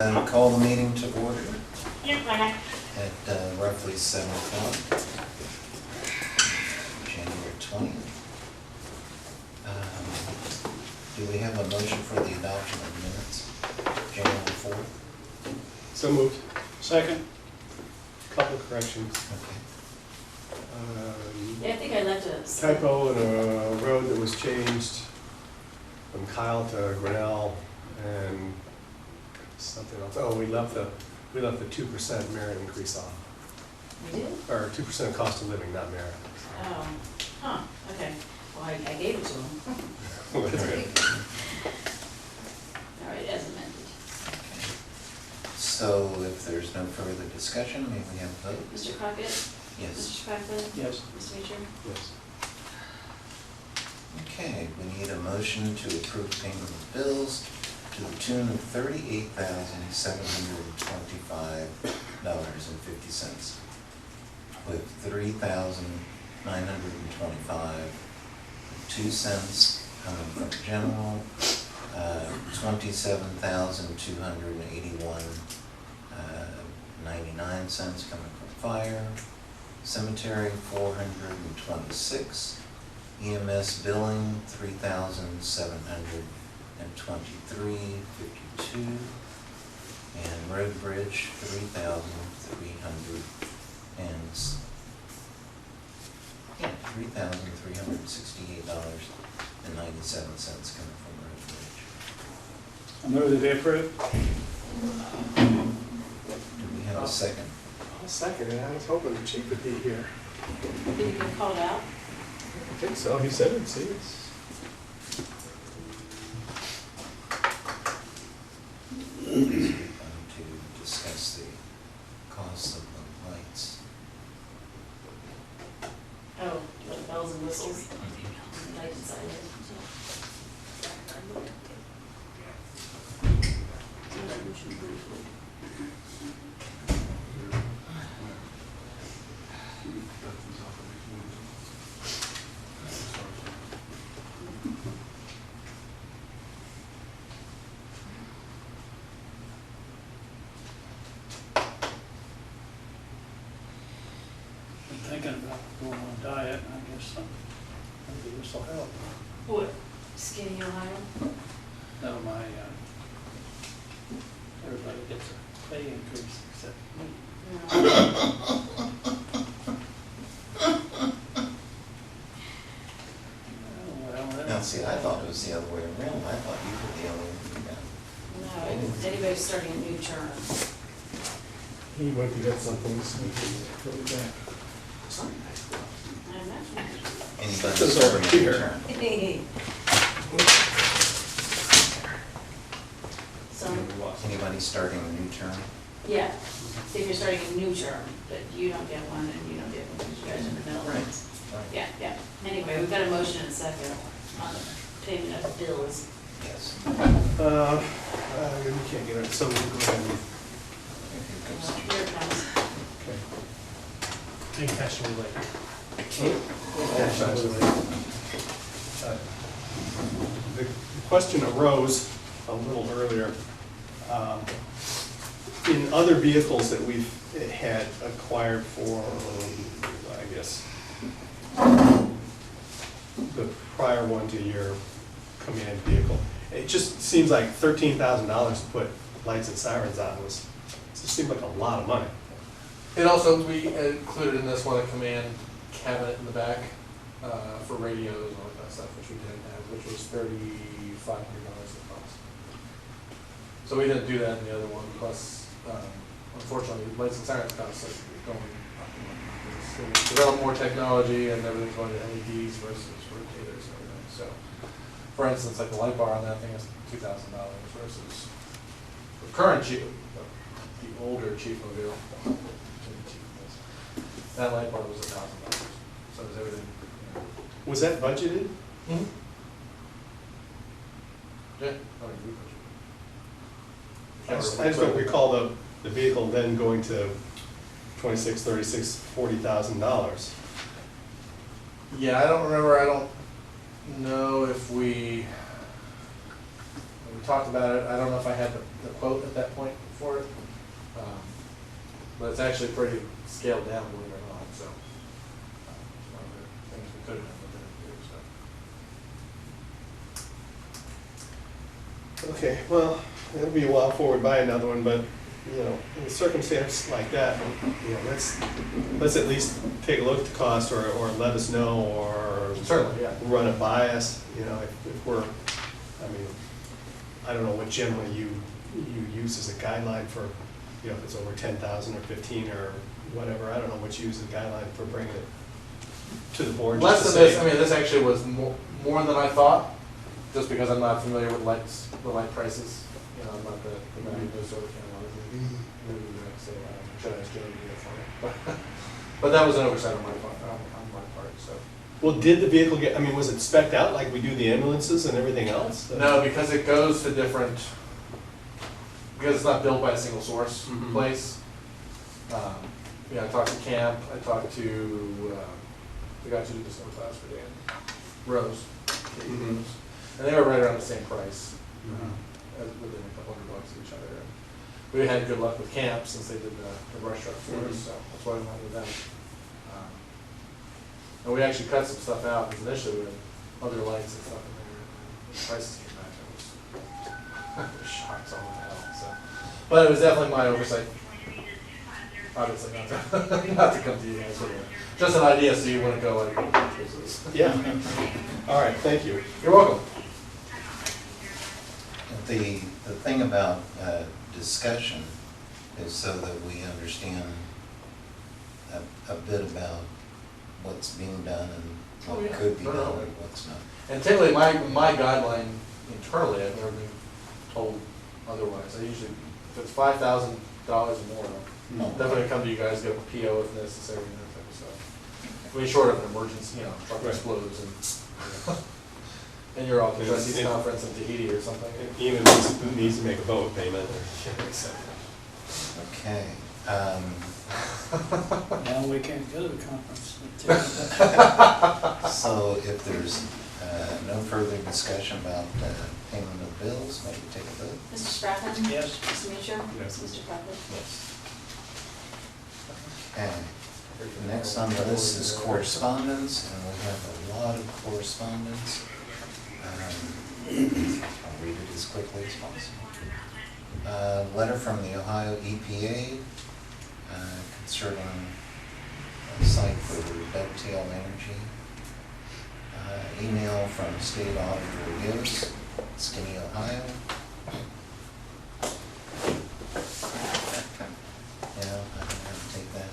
Call the meeting to order Yes, ma'am. at roughly 7 o'clock, January 20th. Do we have a motion for the adoption of minutes, January 4th? So moved. Second. Couple of corrections. Okay. Yeah, I think I left a. Typo in a road that was changed from Kyle to Grinnell and something else. Oh, we left the 2% merit increase off. We did? Or 2% cost of living, not merit. Oh, huh, okay. Well, I gave it to him. That's good. All right, as amended. So if there's no further discussion, may we have a vote? Mr. Crockett? Yes. Mr. Franklin? Yes. Mr. Meacher? Yes. Okay, we need a motion to approve payment of bills to the tune of $38,725.50, with $3,925.02 coming from general, $27,281.99 coming from fire, cemetery $426, EMS billing $3,723.52, and road bridge $3,368.97 coming from road bridge. I move that they approve. Do we have a second? I'll second it. I was hoping the chief would be here. Did he get called out? I think so. He said it. See, it's. Going to discuss the cost of the lights. Oh, the bells and whistles. Light inside it. I'm thinking about going on a diet, and I guess maybe this will help. What, Skinny Ohio? No, everybody gets a pay increase except me. No. Well, Now, see, I thought it was the other way around. I thought you were the only one who got. No, anybody's starting a new term. He went to get something. So he'll be back. I imagine. Anybody This is starting over a new here. term? So, Anybody starting a new term? yeah, see if you're starting a new term, but you don't get one and you don't get one because you guys are in the middle. Right. Yeah, yeah. Anyway, we've got a motion and a second on the payment of bills. Yes. We can't get it. So we'll go ahead and. Here it comes. Okay. Take cash away later. The question arose a little earlier. In other vehicles that we've had acquired for, I guess, the prior 1 to year command vehicle, it just seems like $13,000 to put lights and sirens on it just seemed like a lot of money. And also, we included in this one a command cabinet in the back for radios and all that kind of stuff, which we didn't have, which was $3,500 a cost. So we didn't do that in the other one, plus, unfortunately, lights and sirens costs are going up. So we developed more technology and everything's going to LEDs versus rotators and everything. So, for instance, like the light bar on that thing is $2,000 versus the current Chief, the older Chief Mobile. That light bar was $1,000. So is everything. Was that budgeted? Mm-hmm. Yeah. I just don't recall the vehicle then going to $26,000, $36,000, $40,000. Yeah, I don't remember. I don't know if we talked about it. I don't know if I had the quote at that point but it's actually pretty scaled down, believe it or not, so. One of the things we could have done with it, so. Okay, well, it'll be a while before we buy another one, but, you know, in a circumstance like that, you know, let's at least take a look at the cost, or let us know, or Certainly, yeah. run it by us, you know, if we're, I mean, I don't know what generally you use as a guideline for, you know, if it's over 10,000 or 15 or whatever, I don't know what you use as a guideline for bringing it to the board. Less just than to this, say- I mean, this actually was more than I thought, just because I'm not familiar with the light prices. You know, I'm not the guy who goes over cameras. Maybe we might say, should I ask Joe to do that for me? But that was an oversight on my part, so. Well, did the vehicle get, I mean, was it spec'd out like we do the ambulances and everything else? No, because it goes to different, because it's not built by a single source Mhm. place. Yeah, I talked to Camp, I talked to the guys who did the snow class for Dan, Rose, Mhm. and they were right around the same price, Mhm. as within a couple $100 of each other. And we had good luck with Camp since they did the brush truck for us, so that's why we went with them. And we actually cut some stuff out, because initially we had other lights and stuff in there, and the prices came back, I was shocked, all the hell, so. But it was definitely my oversight. Obviously, not to come to you guys with just an idea, so you wouldn't go like, this is. Yeah. All right, thank you. You're welcome. The thing about discussion is so that we understand a bit about what's being done and Oh, what yeah. could be No, done no. and what's not. And typically, my guideline internally, I've never been told otherwise. I usually, if it's $5,000 or more, No. I'm definitely come to you guys, get a PO if necessary, and that type of stuff. I mean, short of an emergency, you know, truck Right. explodes and you're off the And- trustees and- conference in Tahiti or something. Even needs to make a boat payment. Okay. Now we can't go to the conference. So if there's no further discussion about payment of bills, maybe take a vote. Mr. Stratton? Yes. Mr. Mutcher? Yes. Mr. Crowley? Yes. Okay. Next on the list is correspondence, and we have a lot of correspondence. I'll read it as quickly as possible. Letter from the Ohio EPA concerning a site for Dovetail Energy. Email from State Auditor Yost, Skinny, Ohio. Yeah, I can have to take that.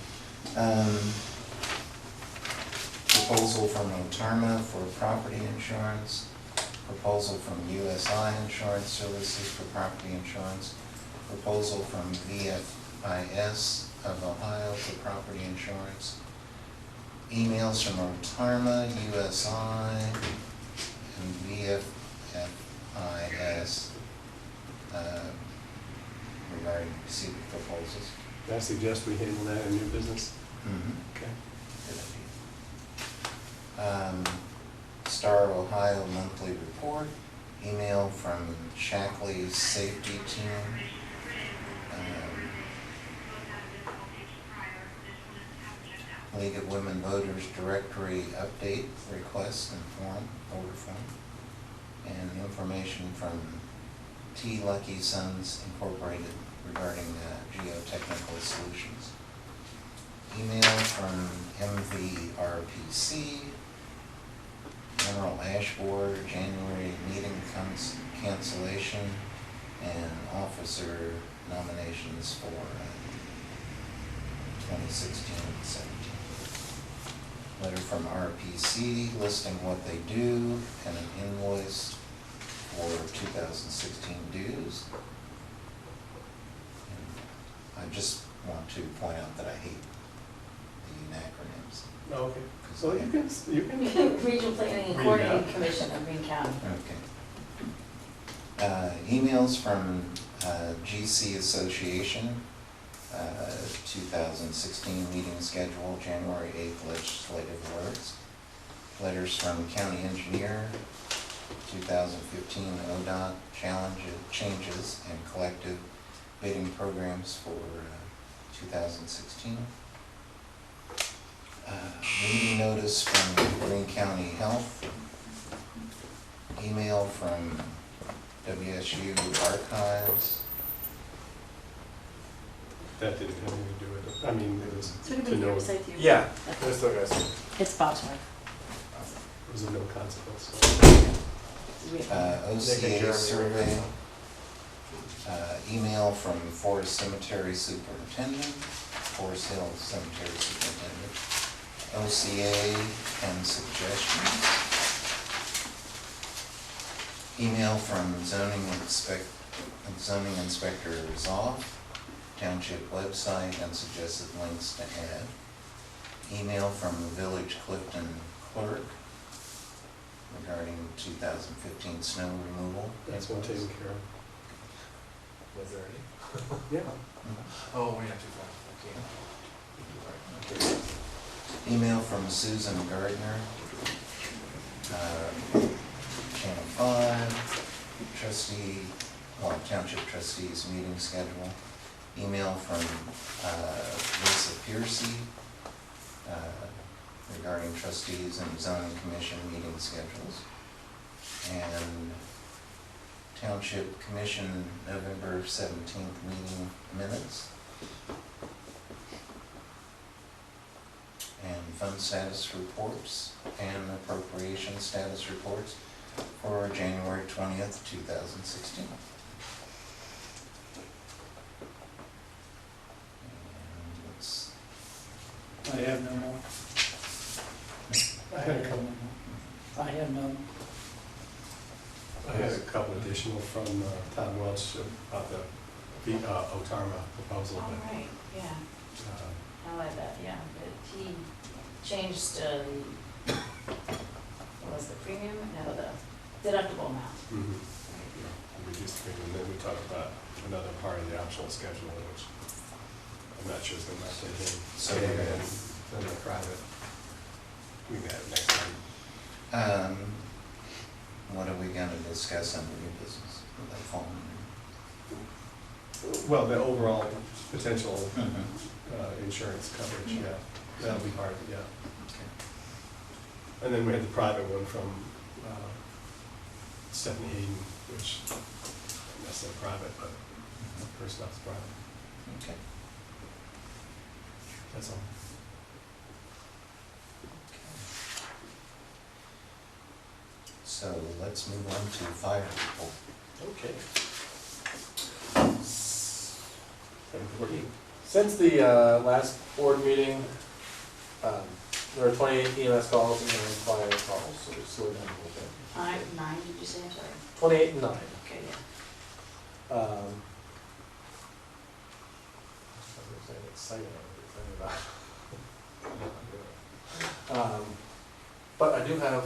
Proposal from Otarma for property insurance. Proposal from USI Insurance Services for property insurance. Proposal from VFIS of Ohio for property insurance. Emails from Otarma, USI, and VFIS regarding receipt of proposals. I suggest we handle that in new business. Okay. Good idea. Star Ohio Monthly Report, email from Shackley's Safety Team. League of Women Voters Directory Update Request and Form, Order Form. And information from T. Lucky Sons Incorporated regarding geotechnical solutions. Email from MVRPC, General Ash Board, January meeting cancellation, and officer nominations for 2016-17. Letter from RPC listing what they do and an invoice for 2016 dues. And I just want to point out that I hate the acronyms. Oh, okay. So you can. Regional Planning and Read it Coordinating out. Commission of Green County. Okay. Emails from GC Association, 2016 meeting schedule, January 8th legislative alerts. Letters from County Engineer, 2015 ODOT changes and collective bidding programs for 2016. Meeting notice from Green County Health. Email from WSU Archives. That didn't have anything to do with it. I mean, it was So we to can no, hear it say to you. Yeah, there's still guys. It's Bob's wife. was of no consequence. Nick and Jeremy OCA were survey. here. Email from Forest Cemetery Superintendent, Forest Hill Cemetery Superintendent. OCA and suggestions. Email from zoning inspector's off, township website and suggested links to add. Email from the Village Clifton clerk regarding 2015 snow removal. That's been taken care of. Was there any? Yeah. Oh, yeah, 2015. Email from Susan Gardner, Channel 5, Township Trustees meeting schedule. Email from Lisa Piercy regarding trustees and zoning commission meeting schedules. And Township Commission November 17th meeting minutes. And fund status reports and appropriation status reports for January 20th, 2016. And let's, I have no more. I had a couple. I have none. I had a couple additional from Tom Welch about the OTARMA proposal, All but right, yeah, I like that, yeah, but he changed, what was the premium, no, the deductible amount. we reduced the premium, and then we talked about another part of the optional schedule, which I'm not sure is going to matter to him. So And we're then the private, we can have it next time. what are we going to discuss under new business? Will that fall Well, the overall potential under? insurance coverage, yeah, that'll be part of it, yeah. Okay. And then we had the private one from Stephanie Hayden, which, that's not private, but her stuff's private, Okay. that's all. So let's move on to fire report. Okay. 7:14. Since the last board meeting, there were 28 EMS calls and 9 fire calls, so we slowed down a little bit. 9, did you say, I'm sorry? 28 and 9. Okay, yeah. I was saying exciting, I'm excited about. But I do have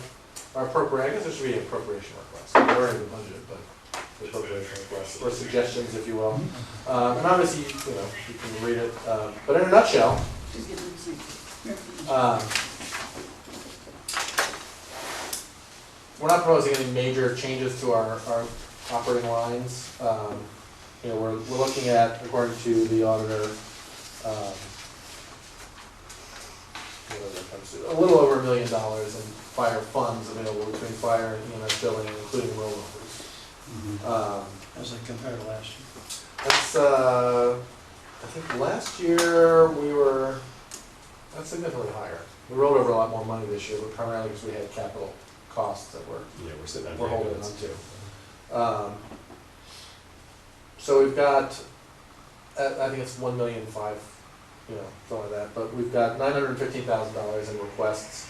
our appropriation, I guess there should be an appropriation request. We're already in the budget, but the appropriation request, or suggestions, if you will. And obviously, you can read it, but in a nutshell, Just get them to. we're not proposing any major changes to our operating lines. We're looking at, according to the auditor, a little over $1 million in fire funds available between fire and EMS billing, including rollovers. As I compare to last year. That's, I think last year that's significantly higher. We rolled over a lot more money this year, but primarily because we had capital costs that Yeah, we're sitting on. we're holding ambulance. on to. So we've got, I think it's 1.5 million, something like that, but we've got $915,000 in requests,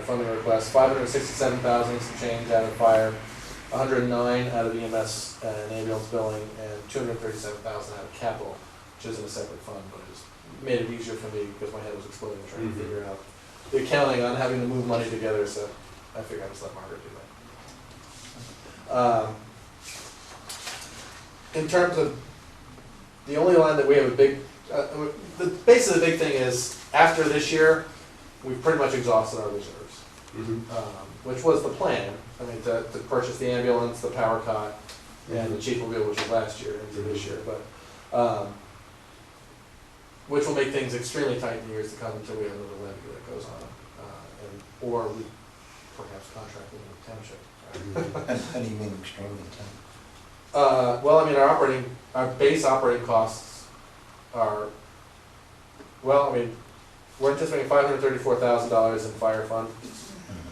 funding requests, 567,000 some change out of fire, 109 out of EMS and ambulance billing, and 237,000 out of capital, which isn't a separate fund, but it's made it easier for me because my head was exploding trying to figure out the accounting on having to move money together, so I figured I'd just let Margaret do that. In terms of the only line that we have a big, basically the big thing is, after this year, we've pretty much exhausted our reserves, which was the plan. I mean, to purchase the ambulance, the power cot, and the chief mobile, which was last year into this year. But which will make things extremely tight in the years to come until we have another levy that goes on, or we perhaps contract with the township. And how do you mean extremely tight? Well, I mean, our base operating costs are, well, I mean, we're anticipating $534,000 in fire fund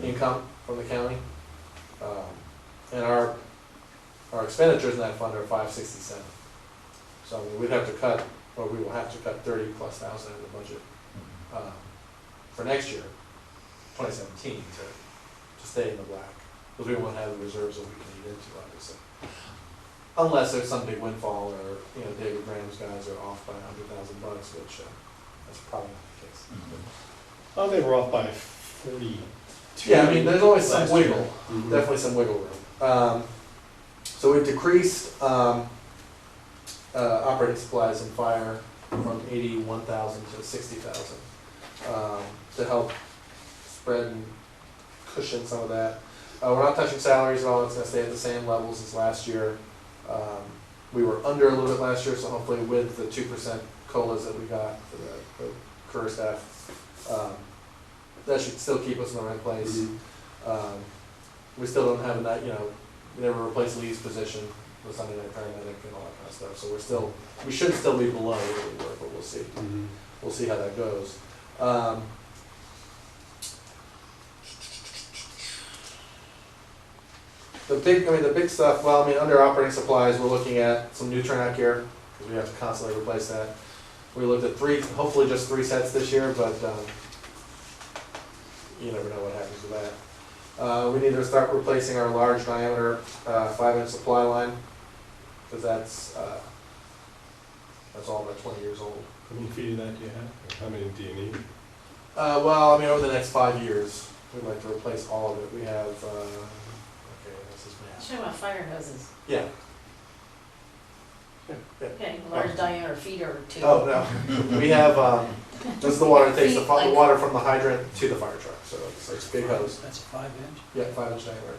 income from the county. And our expenditures in that fund are $567. So I mean, we'd have to cut, or we will have to cut 30+ thousand out of the budget for next year, 2017, to stay in the black, because we won't have the reserves that we can eat into, obviously. Unless there's some big windfall, or David Graham's guys are off by $100,000, which that's probably not the case. Oh, they were off by 42. Yeah, I mean, there's always some last year. wiggle, definitely some wiggle room. So we've decreased operating supplies and fire from 81,000 to 60,000 to help spread and cushion some of that. We're not touching salaries at all. It's going to stay at the same levels as last year. We were under a little bit last year, so hopefully with the 2% COLAs that we got for the career staff, that should still keep us in the right place. We still don't have a night, we never replaced Lee's position with Sunday night paramedic and all that kind of stuff. So we should still be below where we were, but we'll see. We'll see how that goes. The big stuff, well, I mean, under operating supplies, we're looking at some new turnout gear, because we have to constantly replace that. We looked at hopefully just 3 sets this year, but you never know what happens with that. We need to start replacing our large diameter 5-inch supply line, because that's all about 20 years old. How many feet of that do you have? Or how many do you need? Well, I mean, over the next 5 years, we'd like to replace all of it. We have, okay, this is math. Talking about fire hoses. Yeah. Okay, large diameter feeder too. Oh, no. We have, this is the water that takes the Like- water from the hydrant to the fire truck, so it's a big hose. That's a 5-inch. Yeah, 5-inch diameter.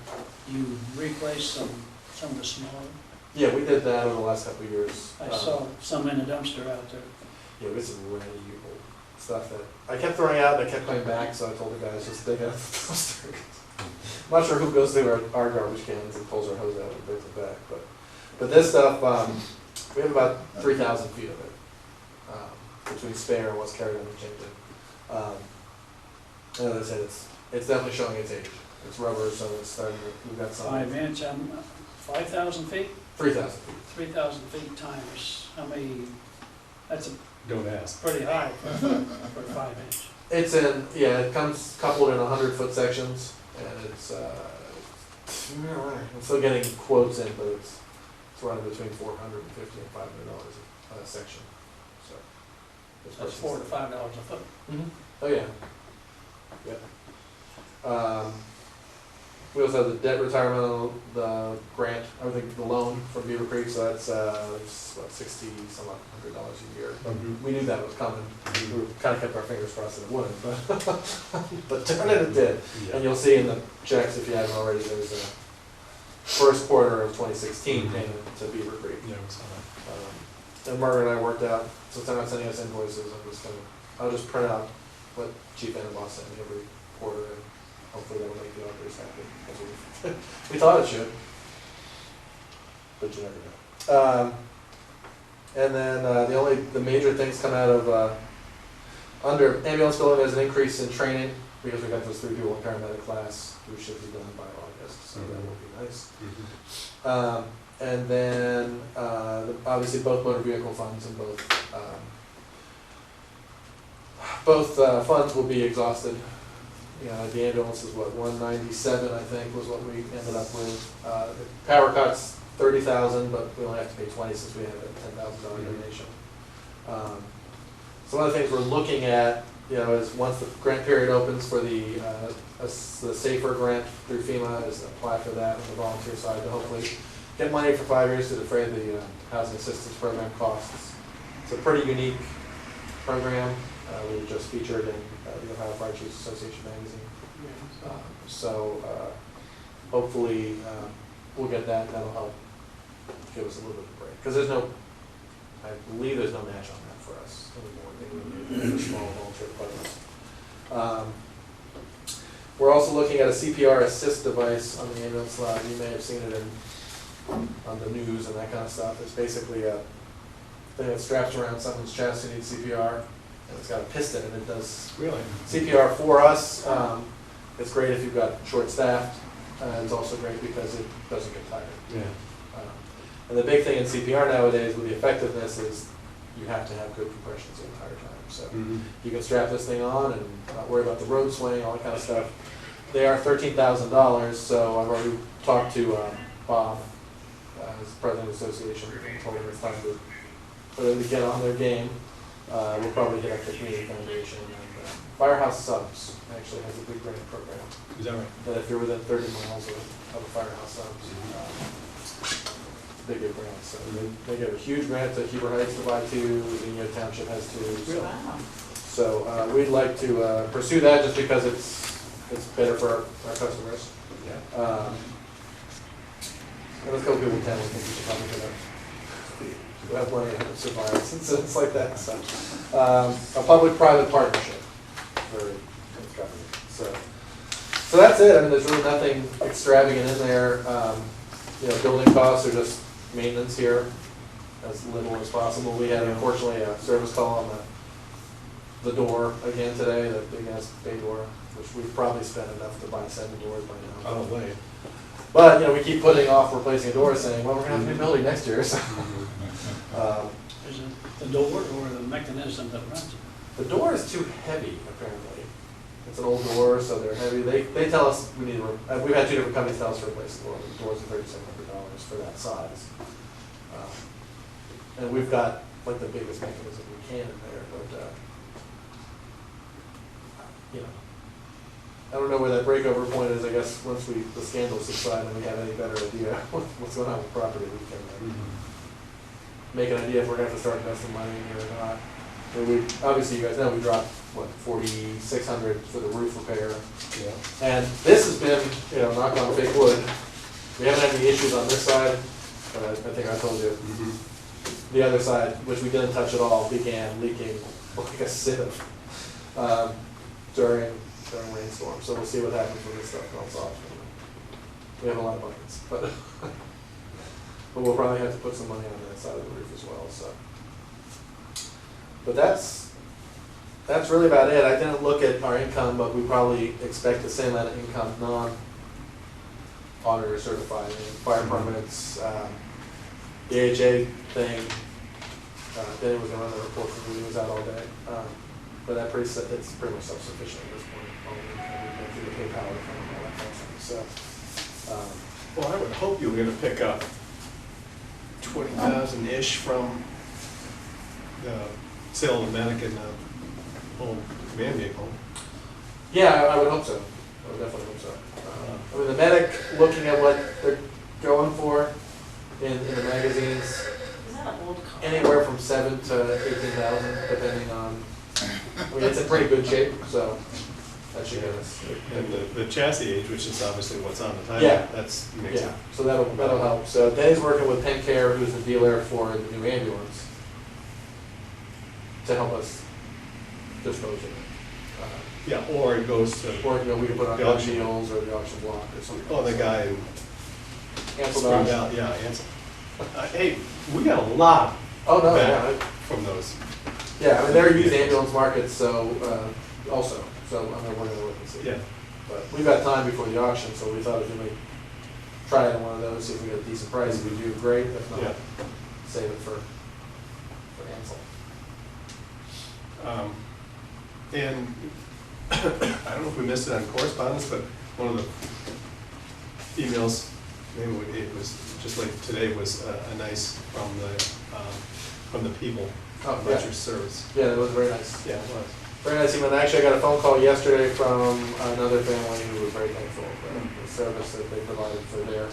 You replaced some of the smaller. Yeah, we did that over the last couple of years. I saw some in the dumpster out there. Yeah, this is really old stuff that I kept throwing out and I kept coming back, so I told the guys just dig out the dumpster. I'm not sure who goes through our garbage cans and pulls our hose out and brings it back, but this stuff, we have about 3,000 feet of it, between spare and what's carried on the Kingdom. And as I said, it's definitely showing its age. It's rubber, so it's starting to, we've got some. 5-inch, 5,000 feet? 3,000 feet. 3,000 feet times, how many, that's Don't ask. pretty high for a 5-inch. It's it comes coupled in 100-foot sections, and it's, I'm still getting quotes in, but it's running between $450 and $500 a section. So That's $4 to $5 a foot. Oh yeah. Yeah. We also have the debt retirement, the grant, I think the loan from Beaver Creek, so that's what, $60-some-odd $100 a year. We knew that was coming. We kind of kept our fingers crossed that it wouldn't, but darn it, it did. And you'll see in the checks, if you haven't already, there's a first quarter of 2016 payment to Beaver Creek. Yeah, we saw that. And Margaret and I worked out, since they're not sending us invoices, I'll just print out what Chief Boss sent me every quarter, and hopefully that will make the auditors happy. We thought it should, but you never know. And then the major things come out of under ambulance building. There's an increase in training because we got those 3 people in paramedic class who should be done by August, so that will be nice. And then obviously both motor vehicle funds and both funds will be exhausted. The ambulance is what, 197, I think, was what we ended up with. The power cuts, 30,000, but we only have to pay 20 since we have a $10,000 donation. So one of the things we're looking at, is once the grant period opens for the SAFER grant through FEMA, is apply for that on the volunteer side to hopefully get money for 5 years to defray the housing assistance program costs. It's a pretty unique program. We were just featured in the Ohio Fire Chiefs Association magazine. Hopefully we'll get that, and that'll help give us a little bit of a break. Because I believe there's no match on that for us anymore. I think for small volunteer departments. We're also looking at a CPR assist device on the ambulance slide. You may have seen it on the news and that kind of stuff. It's basically a thing that straps around someone's chest who needs CPR, and it's got a piston, and it does Really? CPR for us. It's great if you've got short-staffed, and it's also great because it doesn't get tired. Yeah. And the big thing in CPR nowadays with the effectiveness is you have to have good compressions the entire time. So you can strap this thing on and not worry about the road swing, all that kind of stuff. They are $13,000, so I've already talked to Bob, as president of the association, and told him it's time for them to get on their game. We'll probably hit up the community foundation. And Firehouse Subs actually has a big grant program. Is that right? That if you're within 30 miles of a Firehouse Subs, they get grants. So they get a huge grant that Heber Heights to buy to, the Township has to. So, Wow. so we'd like to pursue that just because it's better for our customers. Yeah. And let's go people in town, I think we should probably get up. We have plenty of survivors incidents like that. So a public-private partnership, very extravagant. So that's it. I mean, there's really nothing extravagant in there. Building costs are just maintenance here, as little as possible. We had unfortunately a service call on the door again today, the big ass bay door, which we've probably spent enough to buy 7 doors by now. Probably. But we keep putting off replacing a door, saying, well, we're gonna have a new building next year. So. Is it the door or the mechanism that runs it? The door is too heavy, apparently. It's an old door, so they're heavy. They tell us we need to, we've had 2 different companies tell us to replace the door. The doors are $3,700 for that size. And we've got like the biggest mechanism we can in there, but I don't know where that breakover point is. I guess once the scandal subside and we have any better idea what's going on with the property, we can make an idea if we're going to have to start investing money in here or not. We obviously, you guys know, we dropped what $4,600 for the roof repair. Yeah. And this has been, knock on fake wood. We haven't had any issues on this side, but I think I told you. The other side, which we didn't touch at all, began leaking like a sieve during rainstorms. So we'll see what happens when this stuff melts off. We have a lot of buckets, but we'll probably have to put some money on that side of the roof as well. So, but that's really about it. I didn't look at our income, but we probably expect the same amount of income non-auditor certified. Fire permits, the AHA thing. Danny was going to run the report for me. He was out all day. But it's pretty much self-sufficient at this point. We can do the PayPal and all that kind of thing. So, Well, I would hope you were going to pick up 20,000-ish from the sale of the Medic and the whole command vehicle. yeah, I would hope so. I would definitely hope so. I mean, the Medic, looking at what they're going for in the magazines, Is that an old car? anywhere from 7,000 to 18,000, depending on. I mean, it's in pretty good shape, so that should get us. And the chassis age, which is obviously what's on the title, Yeah. makes Yeah, it. so that'll help. So Danny's working with Penn Care, who's the dealer for the new ambulance, to help us dispose of it. Yeah, or it goes to, Or we can put it on The gun auction. deals or the auction block or something. oh, the guy who Ansel screwed Dodge. out, yeah, Ansel. Hey, we got a lot Oh, no, back yeah. from those. Yeah, I mean, they're used ambulance markets, so, also, so I'm gonna work on look and see. Yeah. But we've got time before the auction, so we thought if we may try it on one of those, see if we get a decent price. If we do, great. If not, Yeah. save it for Ansel. And I don't know if we missed it on correspondence, but one of the emails, maybe it was just like today, was a nice from the people, Oh, about yeah. your service. Yeah, that was very nice. Yeah, it was. Very nice email. Actually, I got a phone call yesterday from another family who was very thankful for the service that they provided for their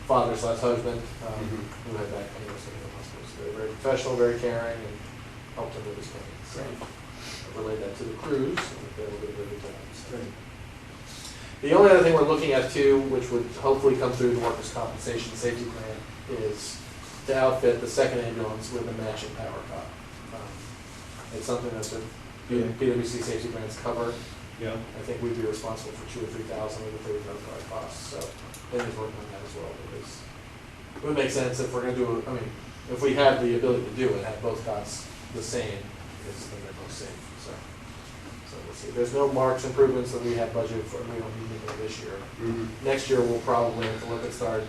father/husband who had back pain was in the hospital. So they were very professional, very caring, and helped him with his pain. So I relayed that to the crews, and they will do a very good job. So. The only other thing we're looking at too, which would hopefully come through the workers' compensation safety plan, is to outfit the second ambulance with a matching power cop. It's something that's been PWC safety grants cover. Yeah. I think we'd be responsible for $2,000 or $3,000 of the $30,000 costs, so Benny's working on that as well, because it would make sense if we're gonna do, I mean, if we had the ability to do it, have both costs the same, because then they're both safe, so. So we'll see. There's no marks improvements that we have budgeted for, we don't need anything this year. Next year, we'll probably have to look at starting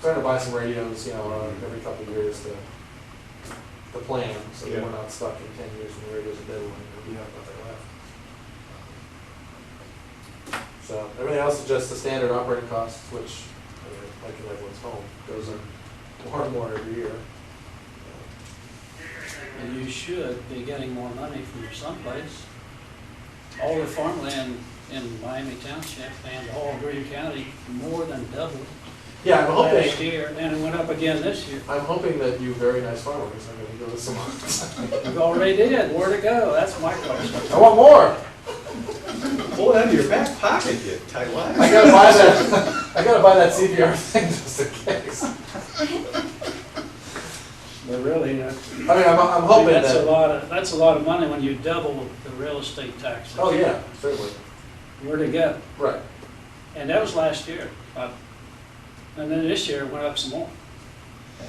to buy some radios, you know, every couple of years to plan, so that we're not stuck in 10 years when the radios are dead and we have nothing left. So everything else is just the standard operating costs, which, I mean, like in everyone's home, goes up more and more every year. And you should be getting more money from someplace. All the farmland in Miami Township and all of Greene County more than doubled Yeah, I'm last hoping, year, and it went up again this year. I'm hoping that you very nice farmers are going to give us some more. You already did, where'd it go? That's my question. I want more. Pull it out of your back pocket, you tightwad. I gotta buy that. I gotta buy that CPR thing just in case. But really, I mean, I'm hoping that's that. that's a lot of money when you double the real estate taxes. Oh yeah, certainly. Where'd it go? Right. And that was last year. And then this year it went up some more.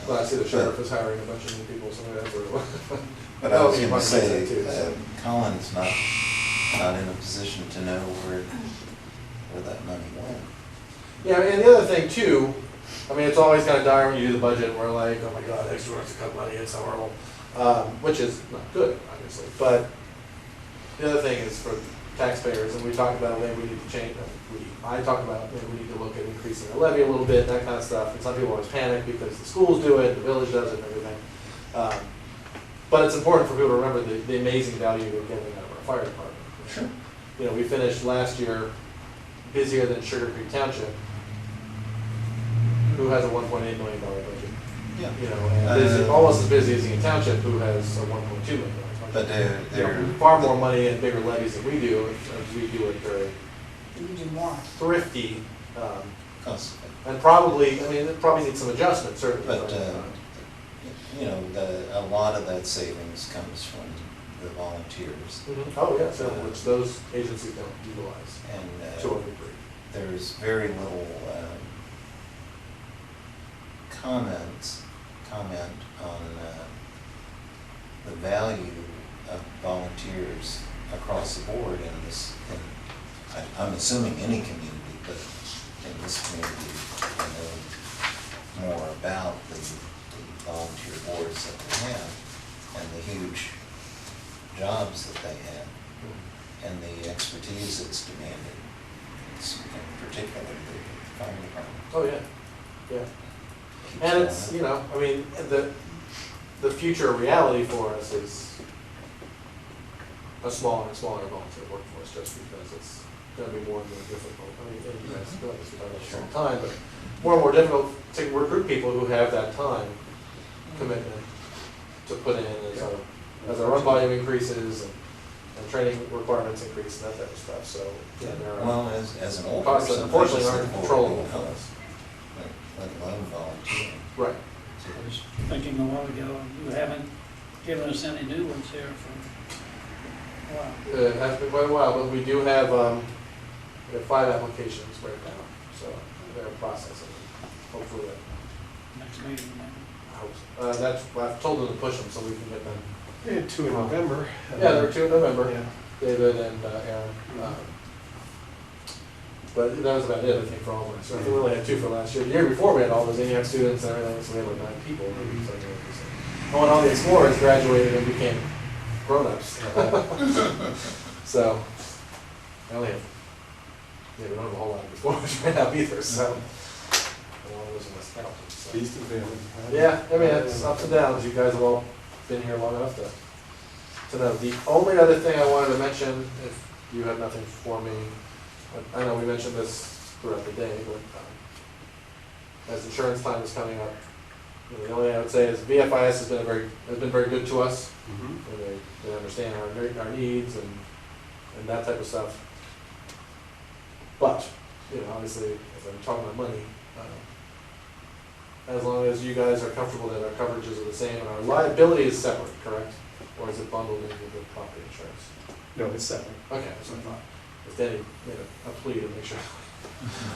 Well, I see the sheriff is hiring a bunch of new people, so maybe that's where. But I was Oh, you gonna might make say, that too, so. Colin's not in a position to know where that money went. Yeah, and the other thing too, I mean, it's always kind of dire when you do the budget and we're like, oh my God, extra work to cut money, it's so horrible, which is not good, obviously. But the other thing is for taxpayers, and we talked about maybe we need to change. I talked about maybe we need to look at increasing our levy a little bit, that kind of stuff. And some people always panic because the schools do it, the village does it, and everything. But it's important for people to remember the amazing value we're getting out of our fire department. Sure. You know, we finished last year busier than Sugar Creek Township, who has a $1.8 million budget. Yeah. You know, and almost as busy as Eaton Township, who has a $1.2 million budget. But they're Far more money and bigger levies than we do, and we do it very You can do more. thrifty, constantly. and probably, I mean, it probably needs some adjustment, certainly. But, you know, a lot of that savings comes from the volunteers. Oh, yeah, certainly, which those agencies don't utilize And to a degree. there's very little comment on the value of volunteers across the board in this, I'm assuming any community, but in this community, I know more about the volunteer boards that they have and the huge jobs that they have and the expertise that's demanded, in particular the fire department. Oh, yeah, yeah. And it's, you know, I mean, the future reality for us is a smaller and smaller volunteer workforce, just because it's gonna be more and more difficult. I mean, you guys know this, we've done this all the time, but more and more difficult to recruit people who have that time commitment to put in as our run volume increases and training requirements increase and that type of stuff, so, yeah, there are Well, as an older costs that person, unfortunately I aren't just think controllable more for people us. let alone volunteering. Right. I was thinking a while ago, you haven't given us any new ones here for a while. It has been quite a while, but we do have, we have 5 applications right now, so they're processing. Hopefully that Next meeting, maybe. helps. I've told them to push them so we can get them. We had 2 in November. Yeah, there were 2 in November, Yeah. David and Aaron. But that was about it, I think, for all of us. So I think we only had 2 for last year. The year before, we had all those ENF students and everything, so we had like 9 people. Maybe something like this. Oh, and all the explorers graduated and became grown-ups. So, I only have, we don't have a whole lot of explorers right now either, so. One of those in West Carrollton, so. Feast of Family. Yeah, I mean, it's ups and downs. You guys have all been here long enough to know. The only other thing I wanted to mention, if you have nothing for me, I know we mentioned this throughout the day, but as insurance time is coming up, you know, the only thing I would say is VFIS has been very good to us. And they understand our needs and that type of stuff. But, you know, obviously, as I'm talking about money, as long as you guys are comfortable that our coverages are the same and our liability is separate, correct? or is it bundled into the property insurance? No, it's separate. Okay, that's what I thought. If Danny made a plea to make sure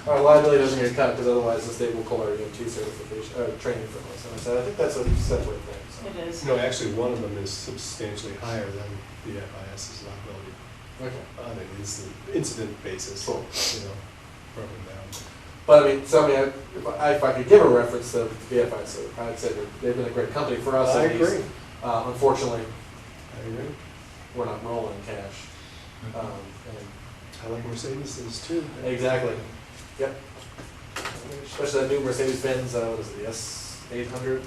our liability doesn't get cut, because otherwise the state will pull our EMT certification, training from us. And I said, I think that's a separate thing, so. It is. No, actually, one of them is substantially higher than the FIS's liability. Okay. It is the incident basis, Cool. you know, broken down. But I mean, so I mean, if I could give a reference to the FIS, I'd say that they've been a great company for us. I at least. agree. Unfortunately, I agree. we're not rolling in cash. And I like Mercedes too. exactly. Yep. Especially that new Mercedes-Benz, what is it, the S800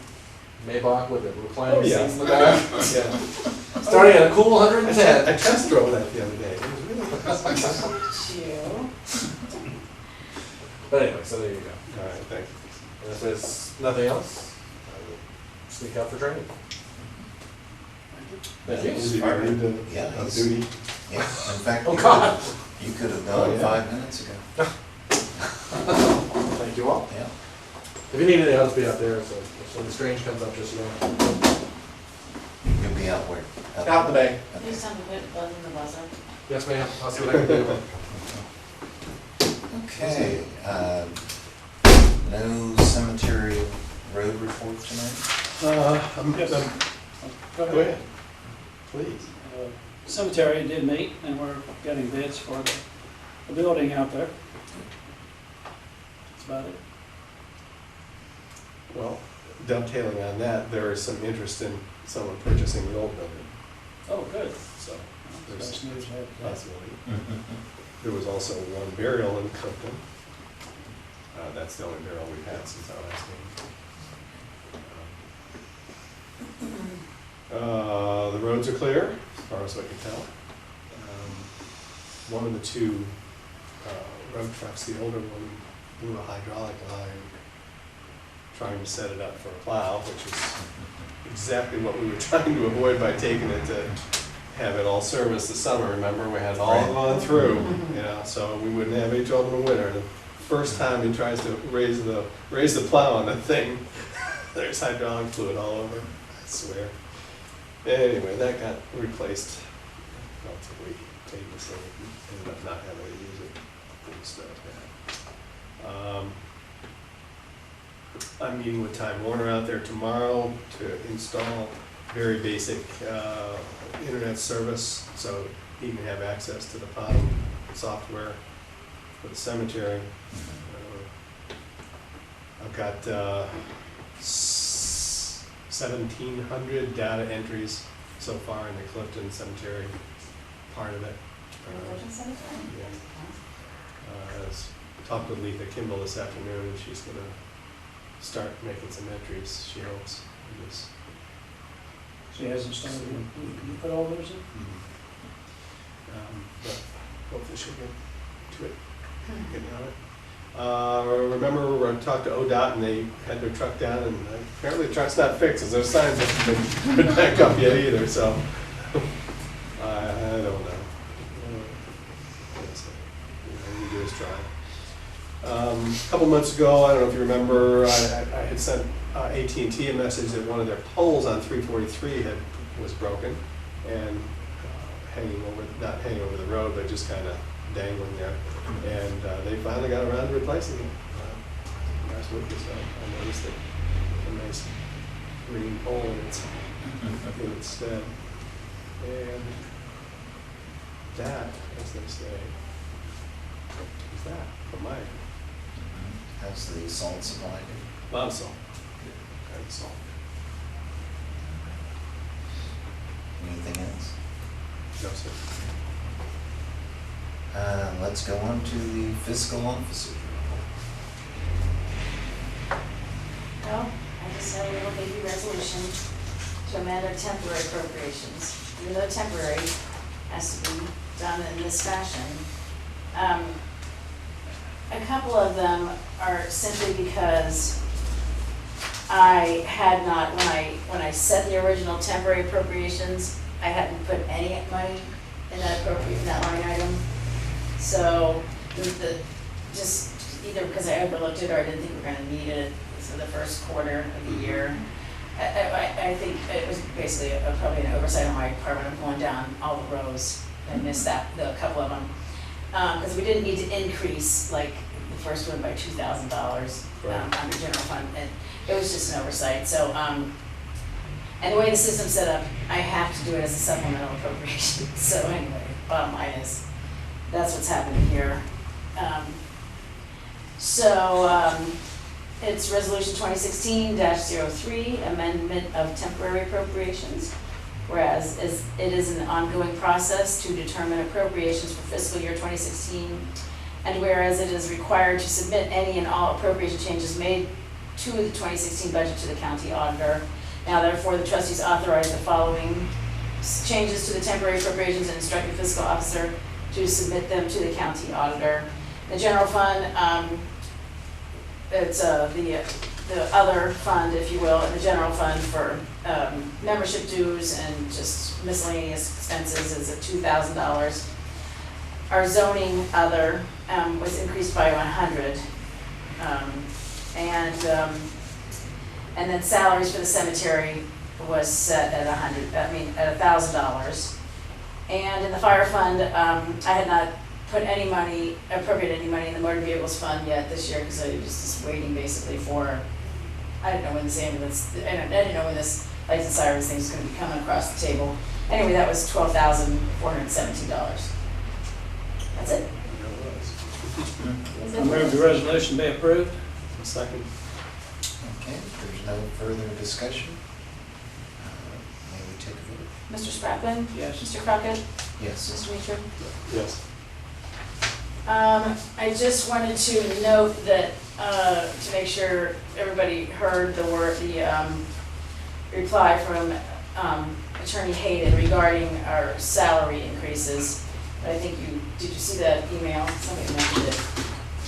Maybach with the reclining Oh, yeah. seats in the back. Yeah. Starting at a cool I 110. test drove that the other day. It was really nice. Two. But anyway, so there you go. All right, thank you. And if there's nothing else, I will sneak out for training. Thank you. Is he ready to, Yeah, on he's- duty? Yeah, in fact, Oh, God. you could have Oh, gone yeah. 5 minutes ago. Thank you all. Yeah. If you need anything else, be out there, so if something strange comes up, just you know. You'll be out where? Out in the bay. Okay. Next time we put buzz in the buzzer. Yes, ma'am. I'll see what I can do. Okay, no cemetery road report tonight? Go Go ahead, please. Cemetery did meet, and we're getting bids for the building out there. That's about it. Well, dovetailing on that, there is some interest in someone purchasing the old building, Oh, good. so That's there's news, a right? possibility. There was also one burial in Clifton. That's the only burial we've had since our last meeting. The roads are clear, as far as I can tell. One of the two road trucks, the older one, blew a hydraulic line trying to set it up for a plow, which is exactly what we were trying to avoid by taking it to have it all serviced this summer. Remember, we had it all Right. gone through, you know, so we wouldn't have any trouble in the winter. The first time he tries to raise the plow on the thing, there's hydraulic fluid all over, I swear. Anyway, that got replaced relatively painlessly. Ended up not having to use it. It was bad. I'm meeting with Time Warner out there tomorrow to install very basic internet service, so he can have access to the POM software for the cemetery. I've got 1,700 data entries so far in the Clifton Cemetery part of it. Religion cemetery? Yeah. Talked with Letha Kimball this afternoon, and she's gonna start making some entries, she hopes, in this. She hasn't started, you put all those in? But hopefully she'll get to it, getting on it. Remember, I talked to ODOT and they had their truck down, and apparently the truck's not fixed, because those signs haven't been put back up yet either, so I don't know. We do is try. A couple months ago, I don't know if you remember, I had sent AT&T a message that one of their poles on 343 was broken and not hanging over the road, but just kind of dangling there. And they finally got around to replacing it last week or so. I noticed that a nice green pole in its stead. And that, as they say, is that for Mike. How's the salt supply doing? A lot of salt. Kind of salt. Anything else? No, sir. Let's go on to the fiscal officer's report. Well, I just had a little baby resolution to amend our temporary appropriations. Even though temporary has to be done in this fashion. A couple of them are simply because I had not, when I set the original temporary appropriations, I hadn't put any money in that line item. So just either because I overlooked it or I didn't think we were gonna need it for the first quarter of the year. I think it was basically probably an oversight on my part when I'm going down all the rows. I missed a couple of them. Because we didn't need to increase, like, the first one by $2,000 Right. under general fund, and it was just an oversight, so, and the way the system's set up, I have to do it as a supplemental appropriation, so anyway, bottom line is, that's what's happening here. It's resolution 2016-03, amendment of temporary appropriations. Whereas it is an ongoing process to determine appropriations for fiscal year 2016, and whereas it is required to submit any and all appropriation changes made to the 2016 budget to the county auditor. Now therefore, the trustees authorize the following changes to the temporary appropriations and instruct the fiscal officer to submit them to the county auditor. The general fund, it's the other fund, if you will, in the general fund for membership dues and just miscellaneous expenses is at $2,000. Our zoning other was increased by 100. And then salaries for the cemetery was set at at $1,000. And in the fire fund, I had not appropriate any money in the motor vehicles fund yet this year because I was just waiting basically for, I didn't know when this ambulance, I didn't know when this lights and sirens thing was going to be coming across the table. Anyway, that was $12,417. That's it. I move the resolution be approved. Second. Okay, if there's no further discussion, may we take a vote? Mr. Spratlin? Yes. Mr. Crockett? Yes. Mr. Meacham? Yes. I just wanted to note that, to make sure everybody heard the reply from Attorney Hayden regarding our salary increases. But I think did you see that email? Somebody mentioned it.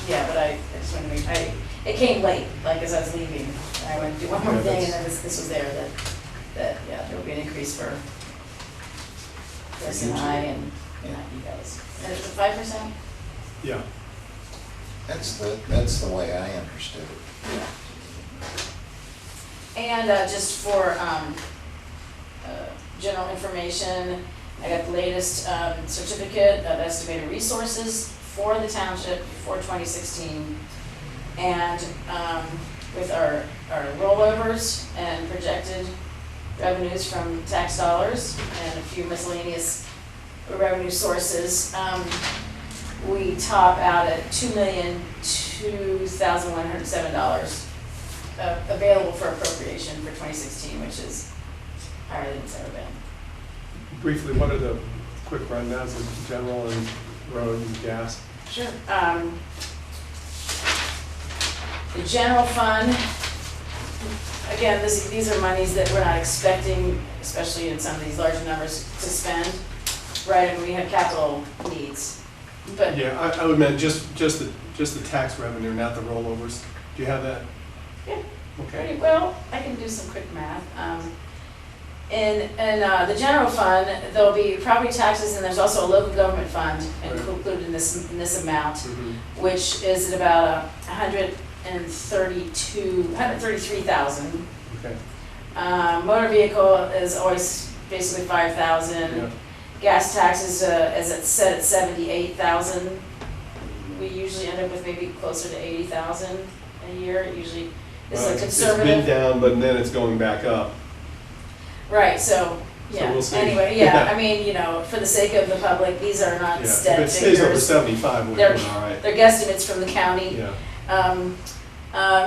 Yeah, but I just wanted to make, it came late, like as I was leaving. I went to do one more thing and then this was there, that, yeah, there will be an increase for Chris and I and not you guys. And it's a 5%? Yeah. That's the way I understood it. Yeah. And just for general information, I got the latest certificate of estimated resources for the township for 2016. And with our rollovers and projected revenues from tax dollars and a few miscellaneous revenue sources, we top out at $2,002,107 available for appropriation for 2016, which is higher than it's ever been. Briefly, what are the quick rundowns of general and road and gas? Sure. The general fund, again, these are monies that we're not expecting, especially in some of these larger numbers, to spend, right? And we have capital needs. But Yeah, I would meant just the tax revenue, not the rollovers. Do you have that? yeah, Okay. pretty well. I can do some quick math. In the general fund, there'll be property taxes, and there's also a local government fund included in this amount, Mhm. which is at about $133,000. Okay. Motor vehicle is always basically 5,000. Yeah. Gas taxes is set at 78,000. We usually end up with maybe closer to 80,000 a year. Usually, this is a It's conservative. been down, but then it's going back up. Right. So yeah. we'll see. Anyway, yeah. I mean, for the sake of the public, these are not Yeah. If steady it stays over figures. 75, we're They're doing all right. they're guesstimates from the county. Yeah.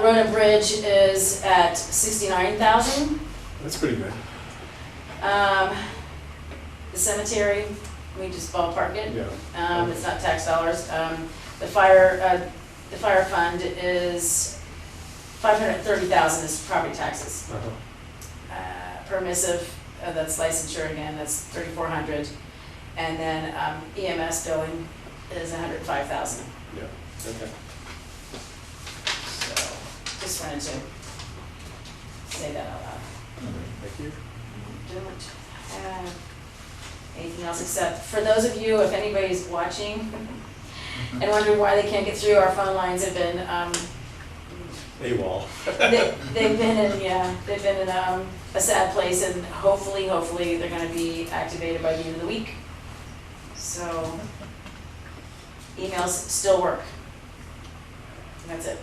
Road and bridge is at 69,000. That's pretty good. The cemetery, we just ballpark it. Yeah. It's not tax dollars. The fire fund is 530,000 is property taxes. Uh-huh. Permissive, that's licensure again, that's 3,400. And then EMS billing is 105,000. Yeah. Okay. So just wanted to say that out loud. Thank you. Don't have anything else except, for those of you, if anybody's watching and wondering why they can't get through, our phone lines have been AWOL. They've been in a sad place, and hopefully they're gonna be activated by the end of the week. So, emails still work. And that's it.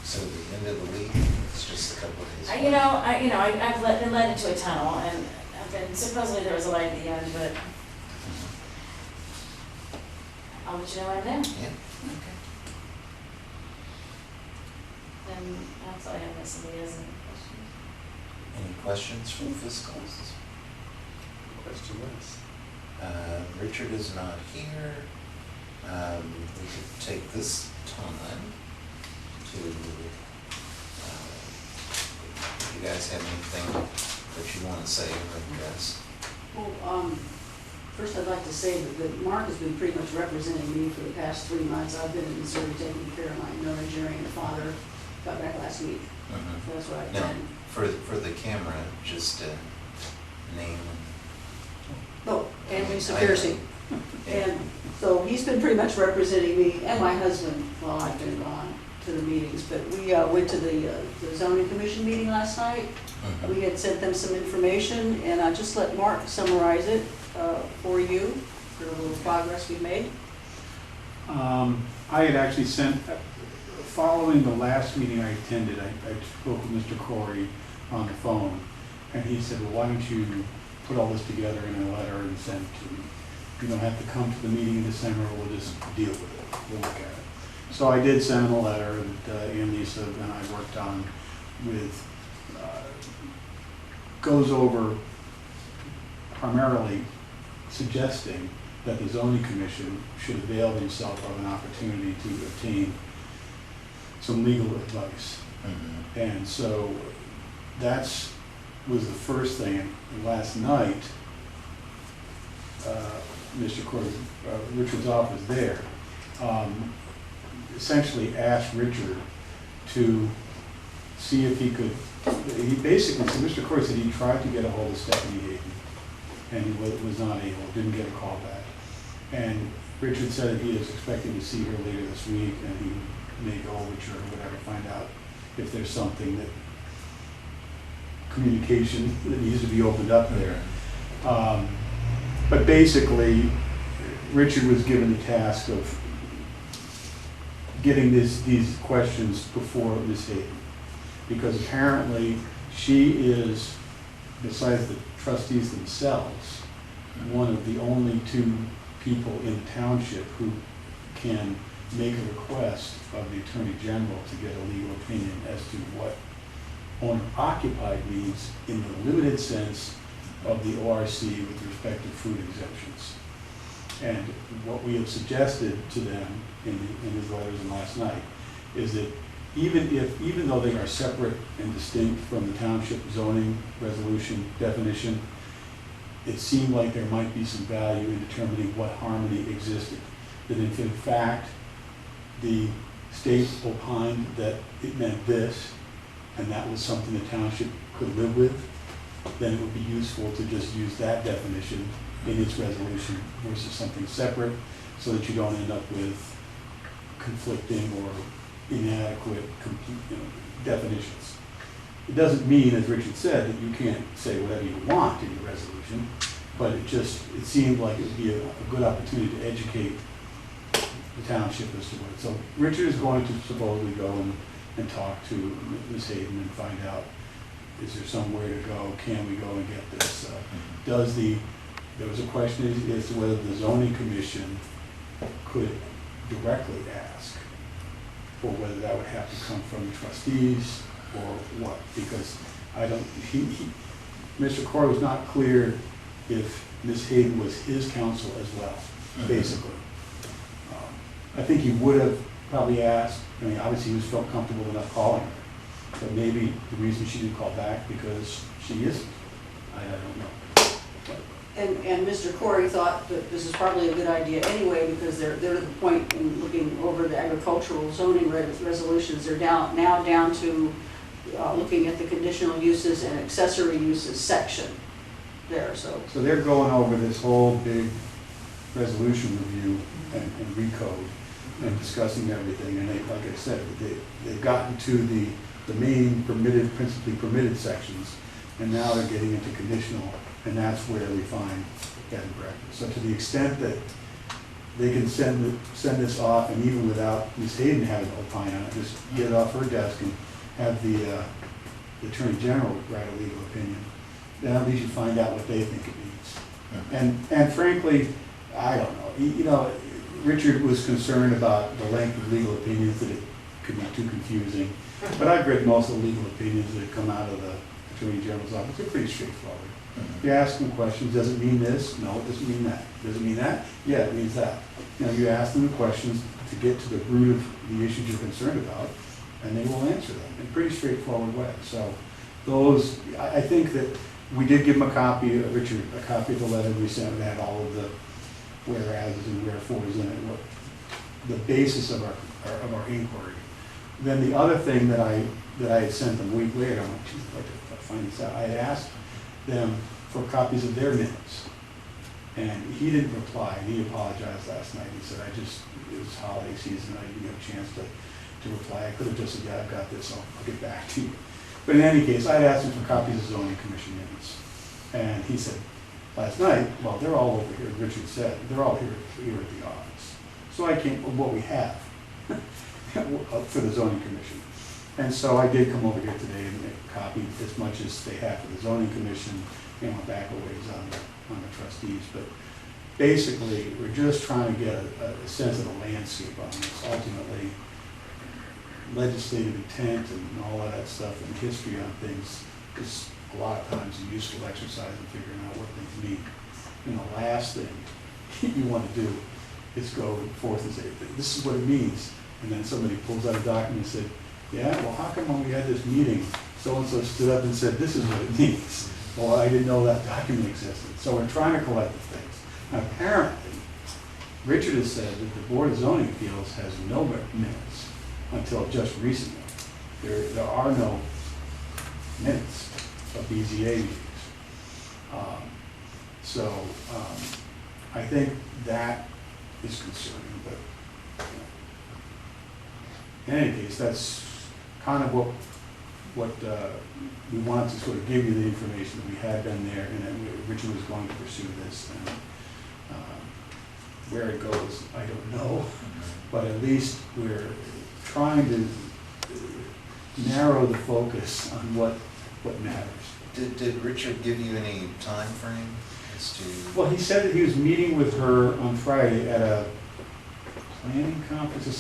So the end of the week, it's just a couple of days. I've been led into a tunnel, and supposedly there was a light at the end, but I'll let you know when I'm there. Yeah, okay. And that's all I have, unless somebody has any questions. Any questions from fiscals? Question was. Richard is not here. We could take this time to, if you guys have anything that you want to say or address. Well, first I'd like to say that Mark has been pretty much representing me for the past 3 months. I've been in Missouri taking care of my nonagenarian father. Got back last week. So that's what I've Now, done. for the camera, just name. Oh, and I- Lisa Piercy. Yeah. And so he's been pretty much representing me and my husband while I've been gone to the meetings. But we went to the zoning commission meeting last night. Mhm. We had sent them some information, and I just let Mark summarize it for you, for the little progress we made. I had actually sent, following the last meeting I attended, I spoke with Mr. Corey on the phone, and he said, well, why don't you put all this together in a letter and send it to me? You don't have to come to the meeting in December, we'll just deal with it, we'll look at it. So I did send him a letter that Ann Lisa and I worked on with, goes over primarily suggesting that the zoning commission should avail themselves of an opportunity to obtain some legal advice. Mhm. And so was the first thing. And last night, Mr. Corey, Richard's office there, essentially asked Richard to see if he could, he basically, so Mr. Corey said he tried to get a hold of Stephanie Hayden, and he was not able, didn't get a call back. And Richard said that he is expecting to see her later this week, and he may go over to her or whatever, find out if there's something that, communication that needs to be opened up there. But basically, Richard was given the task of getting these questions before Ms. Hayden. Because apparently, she is, besides the trustees themselves, one of the only 2 people in the township who can make a request of the Attorney General to get a legal opinion as to what owner-occupied means in the limited sense of the ORC with respect to food exemptions. And what we have suggested to them in his letters and last night is that even though they are separate and distinct from the township zoning resolution definition, it seemed like there might be some value in determining what harmony existed. That if in fact the state opined that it meant this, and that was something the township could live with, then it would be useful to just use that definition in its resolution versus something separate, so that you don't end up with conflicting or inadequate definitions. It doesn't mean, as Richard said, that you can't say whatever you want in your resolution, but it seemed like it would be a good opportunity to educate the township as to what. So Richard is going to supposedly go and talk to Ms. Hayden and find out, is there somewhere to go, can we go and get this? There was a question as to whether the zoning commission could directly ask, or whether that would have to come from the trustees or what, because Mr. Corey was not clear if Ms. Hayden was his counsel as well, basically. I think he would have probably asked, I mean, obviously he was felt comfortable enough calling her, but maybe the reason she didn't call back because she isn't. I don't know. And Mr. Corey thought that this is probably a good idea anyway, because they're to the point in looking over the agricultural zoning resolutions, they're now down to looking at the conditional uses and accessory uses section there, so. So they're going over this whole big resolution review and recode and discussing everything, and they, like I said, they've gotten to the the main permitted, principally permitted sections, and now they're getting into conditional, and that's where we find bed and breakfast. So to the extent that they can send this off, and even without Ms. Hayden having to opine on it, just get it off her desk and have the Attorney General write a legal opinion, then at least you find out what they think it means. And frankly, I don't know, you know, Richard was concerned about the length of legal opinions, that it could be too confusing. But I've read most of the legal opinions that come out of the Attorney General's office. They're pretty straightforward. You ask them questions, does it mean this? No, it doesn't mean that. Does it mean that? Yeah, it means that. You know, you ask them the questions to get to the root of the issues you're concerned about, and they will answer them in a pretty straightforward way. So those, I think that we did give him a copy, Richard, a copy of the letter we sent that had all of the whereases and wherefores in it, what the basis of our inquiry. Then the other thing that I had sent them a week later, I'm like, geez, I'd like to find this out. I had asked them for copies of their minutes, and he didn't reply. He apologized last night. He said, it was holiday season, I didn't get a chance to reply. I could have just said, yeah, I've got this, I'll get back to you. But in any case, I had asked him for copies of zoning commission minutes, and he said last night, well, they're all over here, Richard said, they're all here at the office. So I came with what we have for the zoning commission. And so I did come over here today and copied as much as they have for the zoning commission, you know, back a ways on the trustees. But basically, we're just trying to get a sense of the landscape on this. Ultimately, legislative intent and all of that stuff and history on things is a lot of times a useful exercise in figuring out what things mean. And the last thing you want to do is go forth and say, this is what it means. And then somebody pulls out a document and said, yeah, well, how come when we had this meeting, so-and-so stood up and said, this is what it means? Well, I didn't know that document existed. So we're trying to collect the things. Now, apparently, Richard has said that the Board of Zoning Appeals has no minutes until just recently. There are no minutes of BZA meetings. I think that is concerning, but in any case, that's kind of what we wanted to sort of give you the information that we had been there, and that Richard was going to pursue this. And where it goes, I don't know, but at least we're trying to narrow the focus on what matters. Did Richard give you any time frame as to? Well, he said that he was meeting with her on Friday at a planning conference, or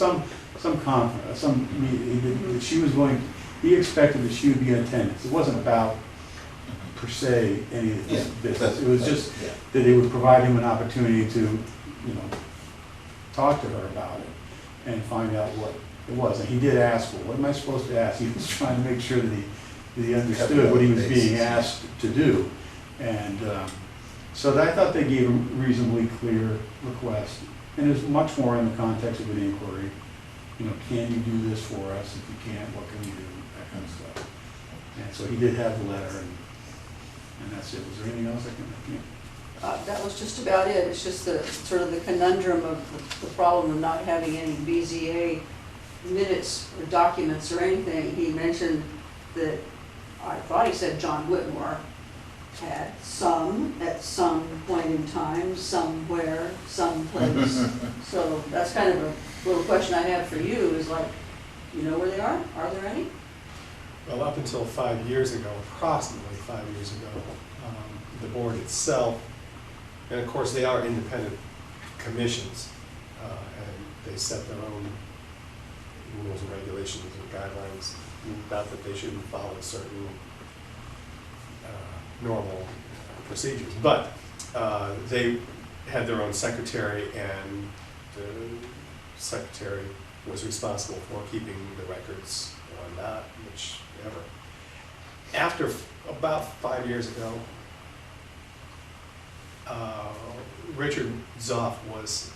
some conference, some meeting, that she was going, he expected that she would be in attendance. It wasn't about, per se, any of this business. It was just that they would provide him an opportunity to, you know, talk to her about it and find out what it was. And he did ask, well, what am I supposed to ask? He was trying to make sure that he understood what he was being asked to do. And so I thought they gave a reasonably clear request. And it was much more in the context of an inquiry. You know, can you do this for us? If you can't, what can we do? That kind of stuff. And so he did have the letter, and that's it. Was there anything else I can? That was just about it. It's just the sort of the conundrum of the problem of not having any BZA minutes or documents or anything. He mentioned that, I thought he said John Whitmore had some at some point in time, somewhere, someplace. So that's kind of a little question I have for you, is like, you know where they are? Are there any? Well, up until 5 years ago, approximately 5 years ago, the board itself, and of course they are independent commissions, and they set their own rules and regulations and guidelines. Not that they shouldn't follow certain normal procedures, but they had their own secretary, and the secretary was responsible for keeping the records or not, whichever. After about 5 years ago, Richard Zoff was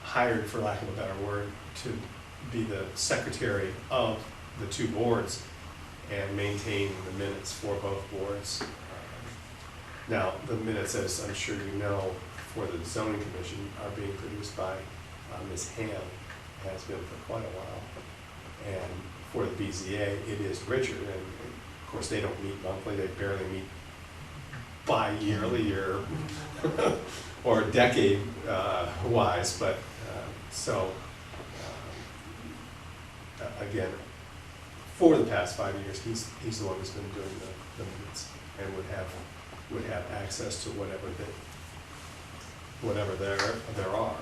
hired, for lack of a better word, to be the secretary of the two boards and maintain the minutes for both boards. Now, the minutes, as I'm sure you know, for the zoning commission are being produced by Ms. Ham, has been for quite a while. And for the BZA, it is richer. And of course, they don't meet monthly, they barely meet bi-yearly or decade wise, but again, for the past 5 years, he's the one who's been doing the minutes and would have access to whatever there are.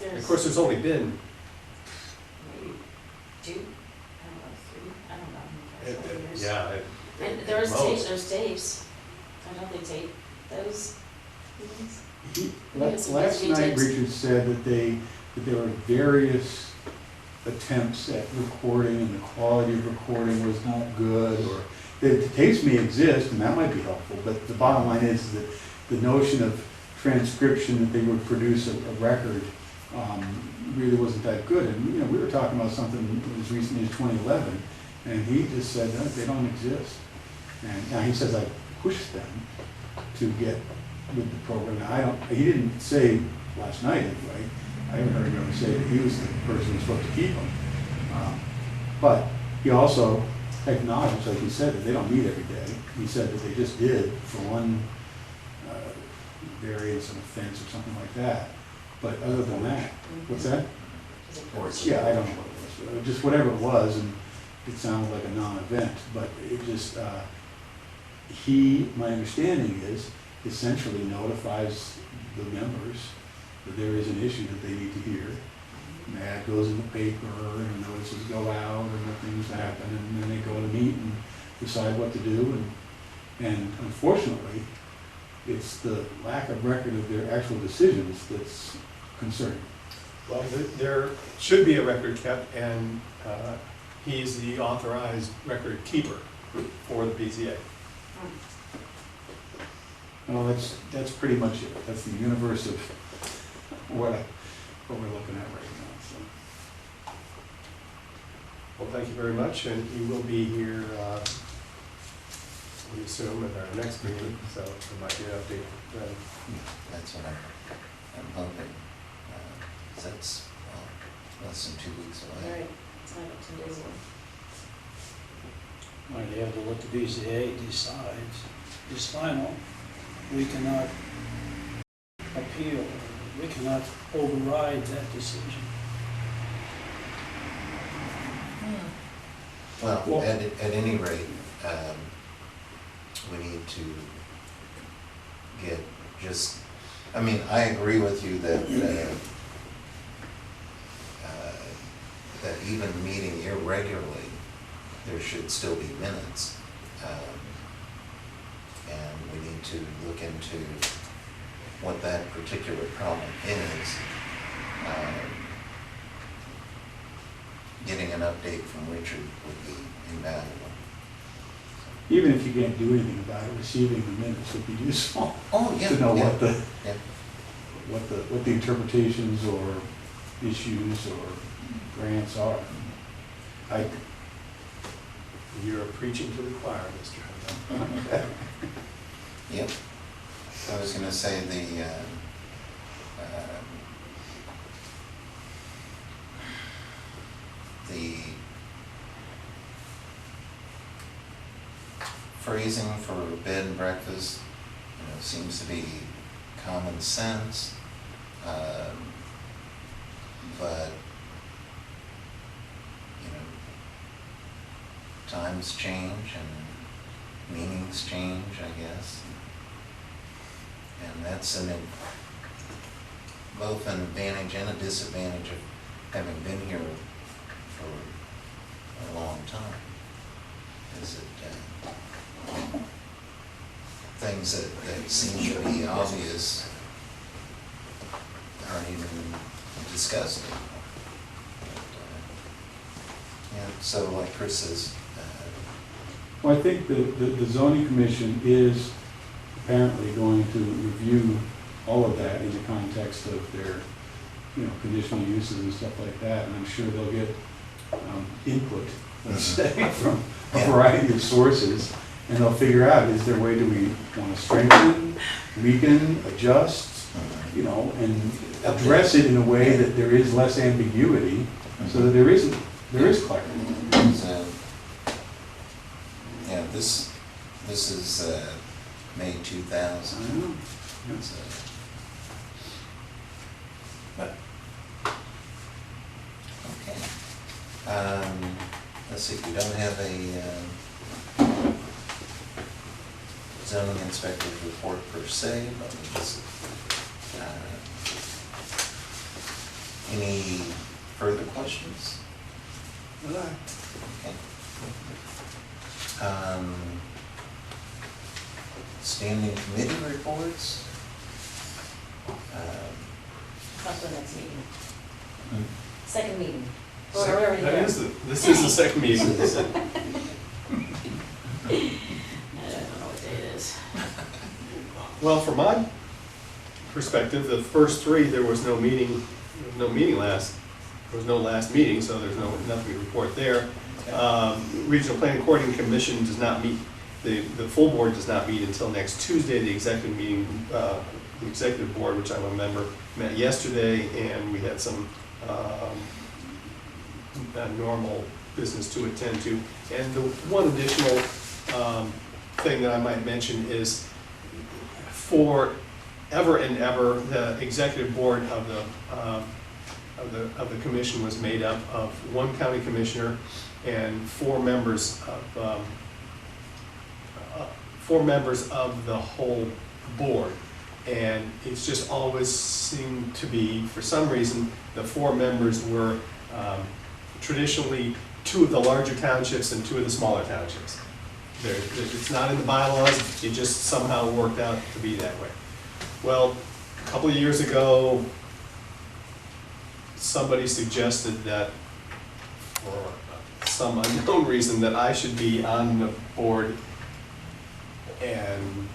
And of course, there's only been, maybe 2, I don't know, 3, I don't know. 4 years. yeah. And there's tapes. I don't think tape those meetings. Last night, Richard said that there were various attempts at recording and the quality of recording was not good, or the tapes may exist and that might be helpful, but the bottom line is that the notion of transcription, that they would produce a record, really wasn't that good. And we were talking about something as recently as 2011, and he just said, no, they don't exist. And now he says I pushed them to get with the program. Now, he didn't say last night anyway. I haven't heard him say that he was the person who's supposed to keep them. But he also acknowledged, like he said, that they don't meet every day. He said that they just did for one variance, an offense or something like that. But other than that, what's that? Yeah, I don't know what it was. Just whatever it was, and it sounded like a non-event, but it just, my understanding is, essentially notifies the members that there is an issue that they need to hear. And that goes in the paper, and notices go out, and the things happen, and then they go to meet and decide what to do. And unfortunately, it's the lack of record of their actual decisions that's concerning. Well, there should be a record kept, and he's the authorized record keeper for the BZA. Well, that's pretty much it. That's the universe of what we're looking at right now. So. Well, thank you very much, and you will be here, we assume, at our next meeting, so there might be an update then. That's what I'm hoping. That's less than 2 weeks away. Right, it's not up 2 days away. Might be able to what the BZA decides is final. We cannot appeal, we cannot override that decision. Well, at any rate, we need to get I agree with you that that even meeting irregularly, there should still be minutes. And we need to look into what that particular problem is. Getting an update from Richard would be invaluable. Even if you can't do anything about it, receiving the minutes would be useful. Oh, yeah. To know yeah, what the interpretations or issues or grants are. You're preaching to the choir, Mr. Hunter. Yep. I was going to say the phrasing for bed and breakfast, seems to be common sense, but times change and meanings change, I guess. And that's both an advantage and a disadvantage of having been here for a long time. Is that things that seem to be obvious aren't even discussed anymore. But, so like Chris says, Well, I think the zoning commission is apparently going to review all of that in the context of their, conditional uses and stuff like that, and I'm sure they'll get input, let's say, from a variety of sources, and they'll figure out, is there a way, do we want to strengthen, weaken, adjust, and address it in a way that there is less ambiguity, so that there isn't There is clarity. So, yeah, this is May 2000. I know. Yeah. So, but, okay. Let's see, we don't have a zoning inspector's report per se, but we just, any further questions? Okay. Standing committee reports? That's the next meeting, Hmm. second meeting. Or whatever you do. This is the second meeting. I don't know what day it is. Well, from my perspective, the first three, there was no meeting last, there was no last meeting, so there's nothing to report there. Regional Planning Coordinating Commission does not meet, the full board does not meet until next Tuesday. The executive meeting, the executive board, which I'm a member, met yesterday, and we had some normal business to attend to. And the one additional thing that I might mention is, for ever and ever, the executive board of the commission was made up of one county commissioner and four members of the whole board. And it's just always seemed to be, for some reason, the four members were traditionally two of the larger townships and two of the smaller townships. It's not in the bylaws, it just somehow worked out to be that way. Well, a couple of years ago, somebody suggested that, for some unknown reason, that I should be on the board, and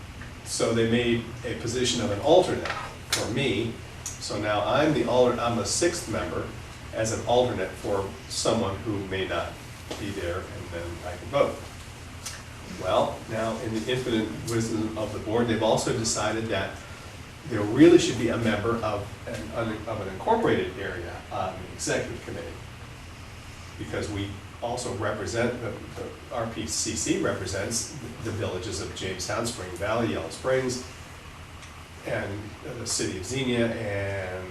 so they made a position of an alternate for me. So now I'm the alternate, I'm a sixth member as an alternate for someone who may not be there, and then I can vote. Well, now in the infinite wisdom of the board, they've also decided that there really should be a member of an incorporated area on the executive committee, because we also represent, the RPCC represents the villages of Jamestown, Spring Valley, Yellow Springs, and the city of Xenia, and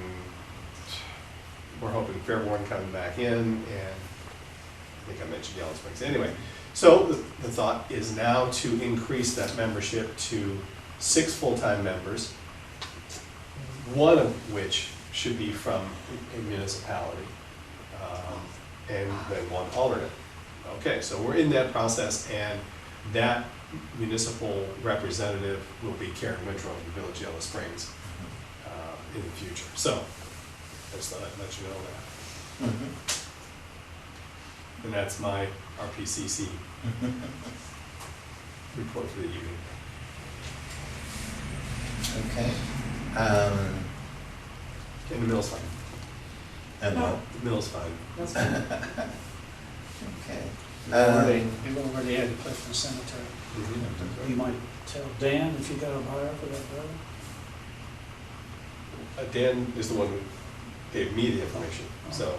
we're hoping Fairborn coming back in, and I think I mentioned Yellow Springs. Anyway, so the thought is now to increase that membership to 6 full-time members, one of which should be from a municipality, and then one alternate. Okay, so we're in that process, and that municipal representative will be Karen Winthrop of the Village Yellow Springs in the future. So, I just thought I'd let you know that. And that's my RPCC report for the evening. Okay. And the mill's fine. And what? The mill's fine. That's fine. Okay. You've already had to put for the cemetery. You might tell Dan if you got a buyer for that building. Dan is the one who gave me the information, so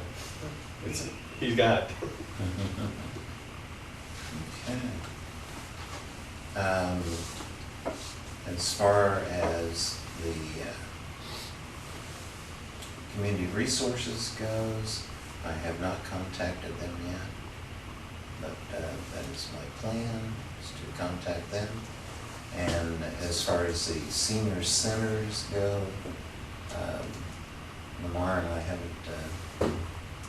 he's got it. Okay. As far as the community resources goes, I have not contacted them yet, but that is my plan, is to contact them. And as far as the senior centers go, Lamar and I haven't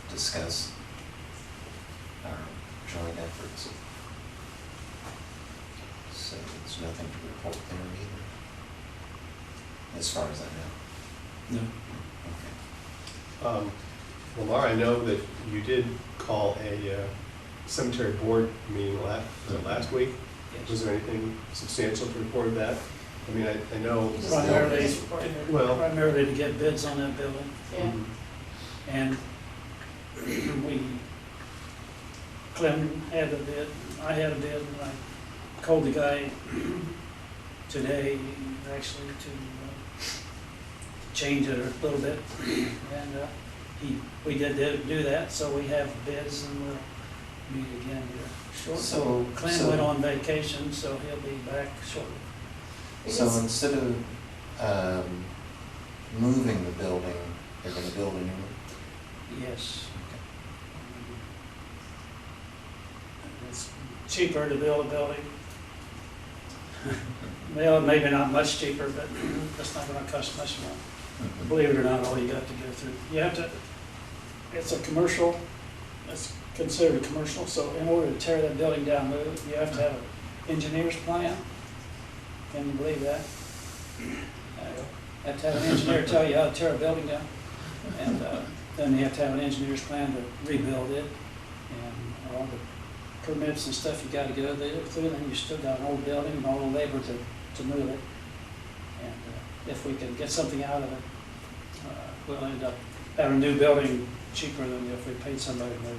discussed our joint efforts. So there's nothing to report there either, as far as I know. No. Okay. Lamar, I know that you did call a cemetery board meeting last week. Yes. Was there anything substantial to report of that? I mean, I know. You just Primarily, just reported it. Well, primarily to get bids on that building. Yeah. And we, Clem had a bid, I had a bid, and I called the guy today, actually, to change it a little bit. And we did do that, so we have bids and we'll meet again here shortly. So- Clint so- went on vacation, so he'll be back shortly. So Because- instead of moving the building, they're gonna build a new one? Yes. It's cheaper to build a building. Well, maybe not much cheaper, but that's not gonna cost much more. Mhm. Believe it or not, all you got to go through, you have to, it's a commercial, it's considered a commercial, so in order to tear that building down, you have to have an engineer's plan. Can you believe that? Have to have an engineer tell you how to tear a building down. And then you have to have an engineer's plan to rebuild it, and all the permits and stuff you gotta go through, then you still got an old building and all the labor to move it. And if we can get something out of it, we'll end up having a new building cheaper than if we paid somebody to move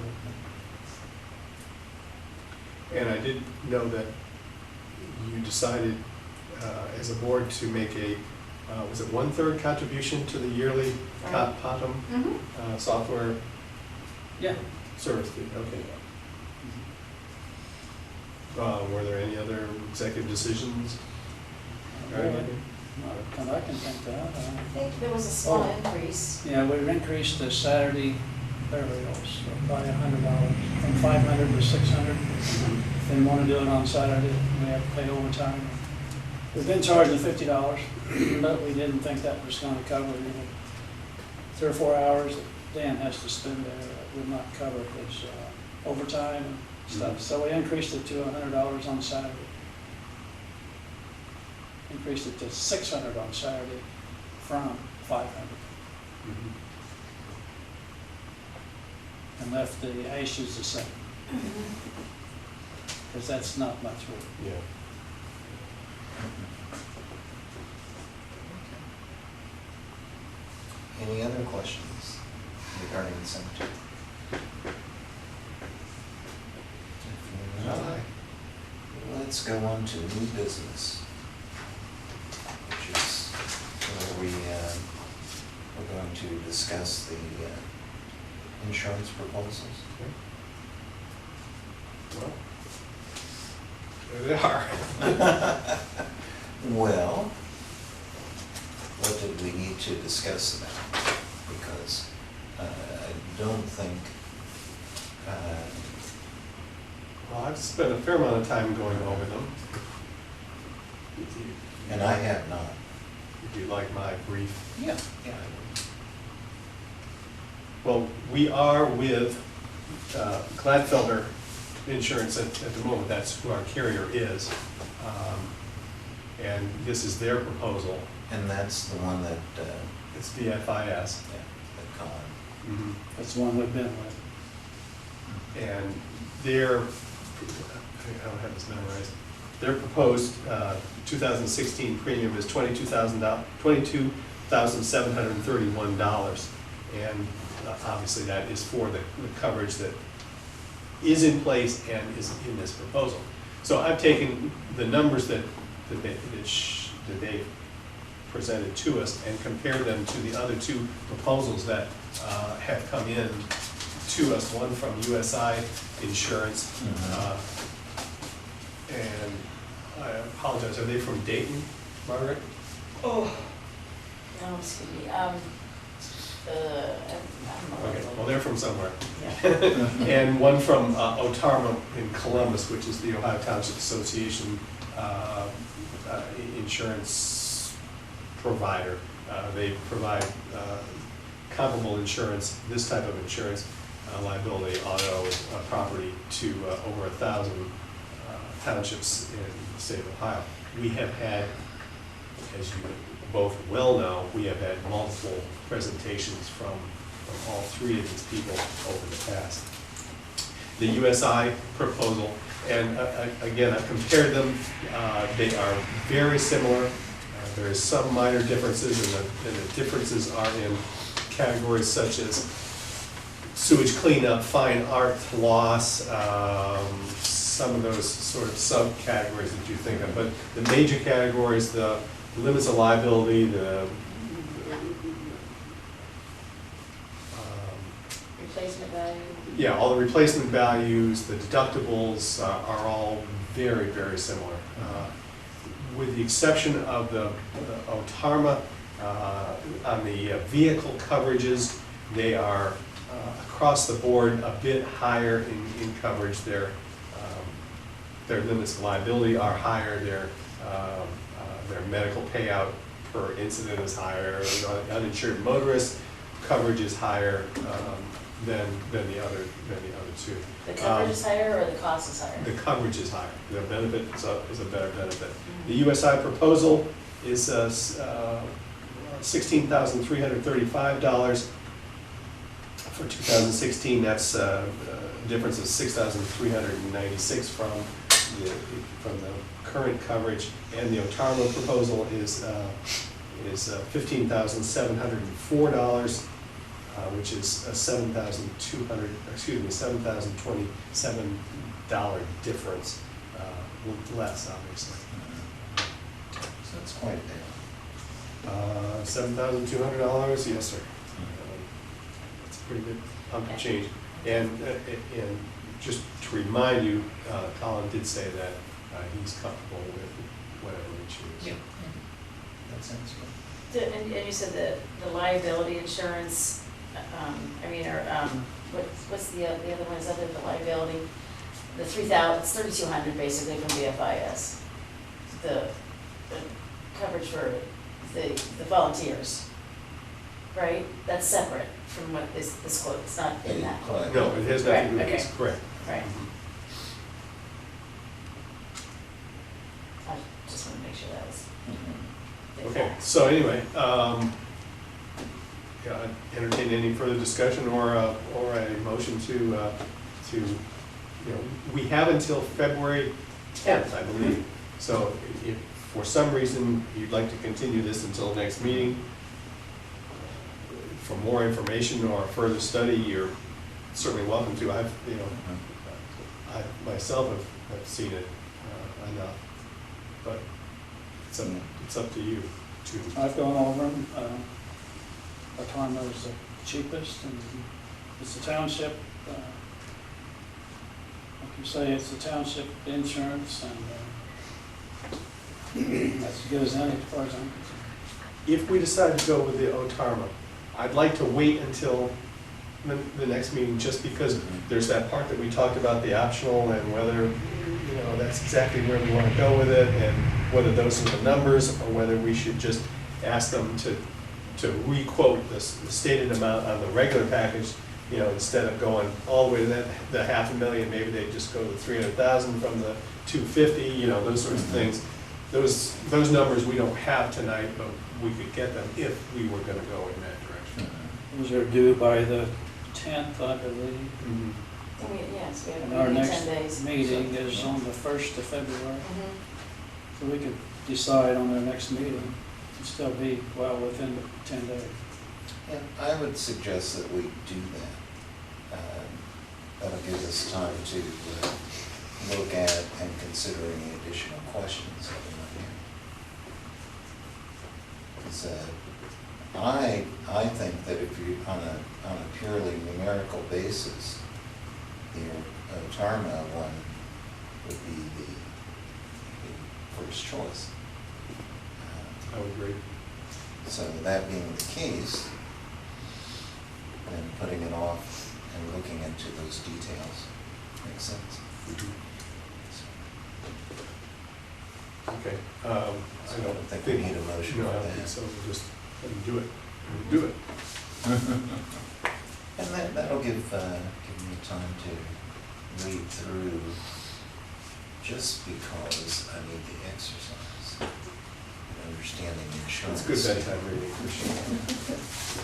it. And I did know that you decided as a board to make a, was it 1/3 contribution to the yearly POTM Mhm. software Yeah. service fee? Okay. Were there any other executive decisions? Come back and think that. I think there was a small increase. Yeah, we've increased the Saturday burials by $100, from 500 to 600. If they want to do it on Saturday, we have to pay overtime. We've been charging $50, but we didn't think that was going to cover it. 3 or 4 hours that Dan has to spend there would not cover his overtime and stuff. So we increased it to $100 on Saturday. Increased it to 600 on Saturday from 500. Mhm. And left the ashes the same, because that's not much work. Yeah. Any other questions regarding the cemetery? If not, let's go on to new business, which is where we're going to discuss the insurance proposals. Well, there they are. Well, what did we need to discuss about? Because I don't think, Well, I've spent a fair amount of time going over them. and I have not. If you like my brief. Yeah. Well, we are with Gladfelder Insurance at the moment. That's who our carrier is. And this is their proposal. And that's the one that, It's the FIS. that Colin. Mhm. That's the one we've been with. And their, I don't have this memorized, their proposed 2016 premium is $22,731. And obviously that is for the coverage that is in place and is in this proposal. So I've taken the numbers that they presented to us and compared them to the other two proposals that have come in to us, one from USI Insurance. And I apologize, are they from Dayton, Margaret? Oh. No, excuse me, I don't know. Okay, well, they're from somewhere. Yeah. And one from Otarma in Columbus, which is the Ohio Township Association insurance provider. They provide comparable insurance, this type of insurance, liability, auto, property, to over 1,000 townships in the state of Ohio. We have had, as you both well know, we have had multiple presentations from all three of these people over the past. The USI proposal, and again, I've compared them. They are very similar. There is some minor differences, and the differences are in categories such as sewage cleanup, fine art loss, some of those sort of subcategories that you think of. But the major categories, the limits of liability, the replacement value? Yeah, all the replacement values, the deductibles are all very, very similar. With the exception of the OTARMA, on the vehicle coverages, they are across the board a bit higher in coverage. Their limits of liability are higher, their medical payout per incident is higher, uninsured motorist coverage is higher than the other two. The coverage is higher or the cost is higher? The coverage is higher, the benefit is a better benefit. The USI proposal is $16,335. For 2016, that's a difference of $6,396 from the current coverage. And the OTARMA proposal is $15,704, which is a $7,027 difference, less, obviously. So it's quite a bit. $7,200, yes, sir. It's a pretty good pump and change. And just to remind you, Colin did say that he's comfortable with whatever we choose. Yeah. That sounds good. And you said the liability insurance, what's the other ones other than the liability? The 3,000, it's 3,200 basically from BFIS. The coverage for the volunteers, right? That's separate from what this quote, it's not in that quote. No, it has nothing to do with Right, this, okay. correct. Right. I just want to make sure that was. Okay, so anyway, entertain any further discussion or a motion to, we have until February 10th, I believe. So if for some reason you'd like to continue this until next meeting, for more information or further study, you're certainly welcome to. I myself have seen it enough, but it's up to you to. I've gone over them. OTARMA is the cheapest, and it's the township. I can say it's the township insurance, and that's as good as any, as far as I'm concerned. If we decide to go with the OTARMA, I'd like to wait until the next meeting, just because there's that part that we talked about, the optional, and whether, that's exactly where we want to go with it, and whether those are the numbers, or whether we should just ask them to re-quote the stated amount on the regular package, instead of going all the way to the $500,000, maybe they just go to 300,000 from the 250, those sorts of things. Those numbers we don't have tonight, but we could get them if we were going to go in that direction. Those are due by the 10th, I believe. Yes, we have And a our meeting in next 10 days. meeting is on the 1st of February. Mhm. So we could decide on our next meeting and still be well within the 10 days. Yeah, I would suggest that we do that. That'll give us time to look at and consider any additional questions that we might have. Because I think that if you, on a purely numerical basis, the OTARMA one would be the first choice. I would agree. So that being the case, then putting it off and looking into those details makes sense. Okay. I don't think we need a motion No, I for don't that. think so. We'll just let them do it. Do it. And that'll give me time to read through, just because I need the exercise, understanding insurance. It's good bedtime reading for sure.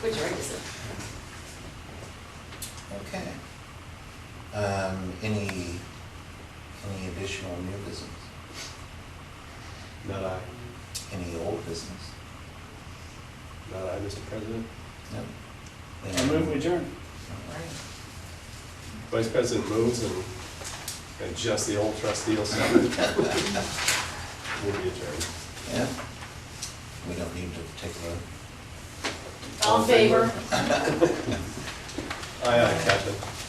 Which right is it? Okay. Any additional new business? Not I. Any old business? Not I, Mr. President. No. I move we adjourn. All right. Vice President moves and just the old trustee will second. We'll be adjourned. Yeah. We don't need to take a vote. All in favor? Aye, aye, Captain.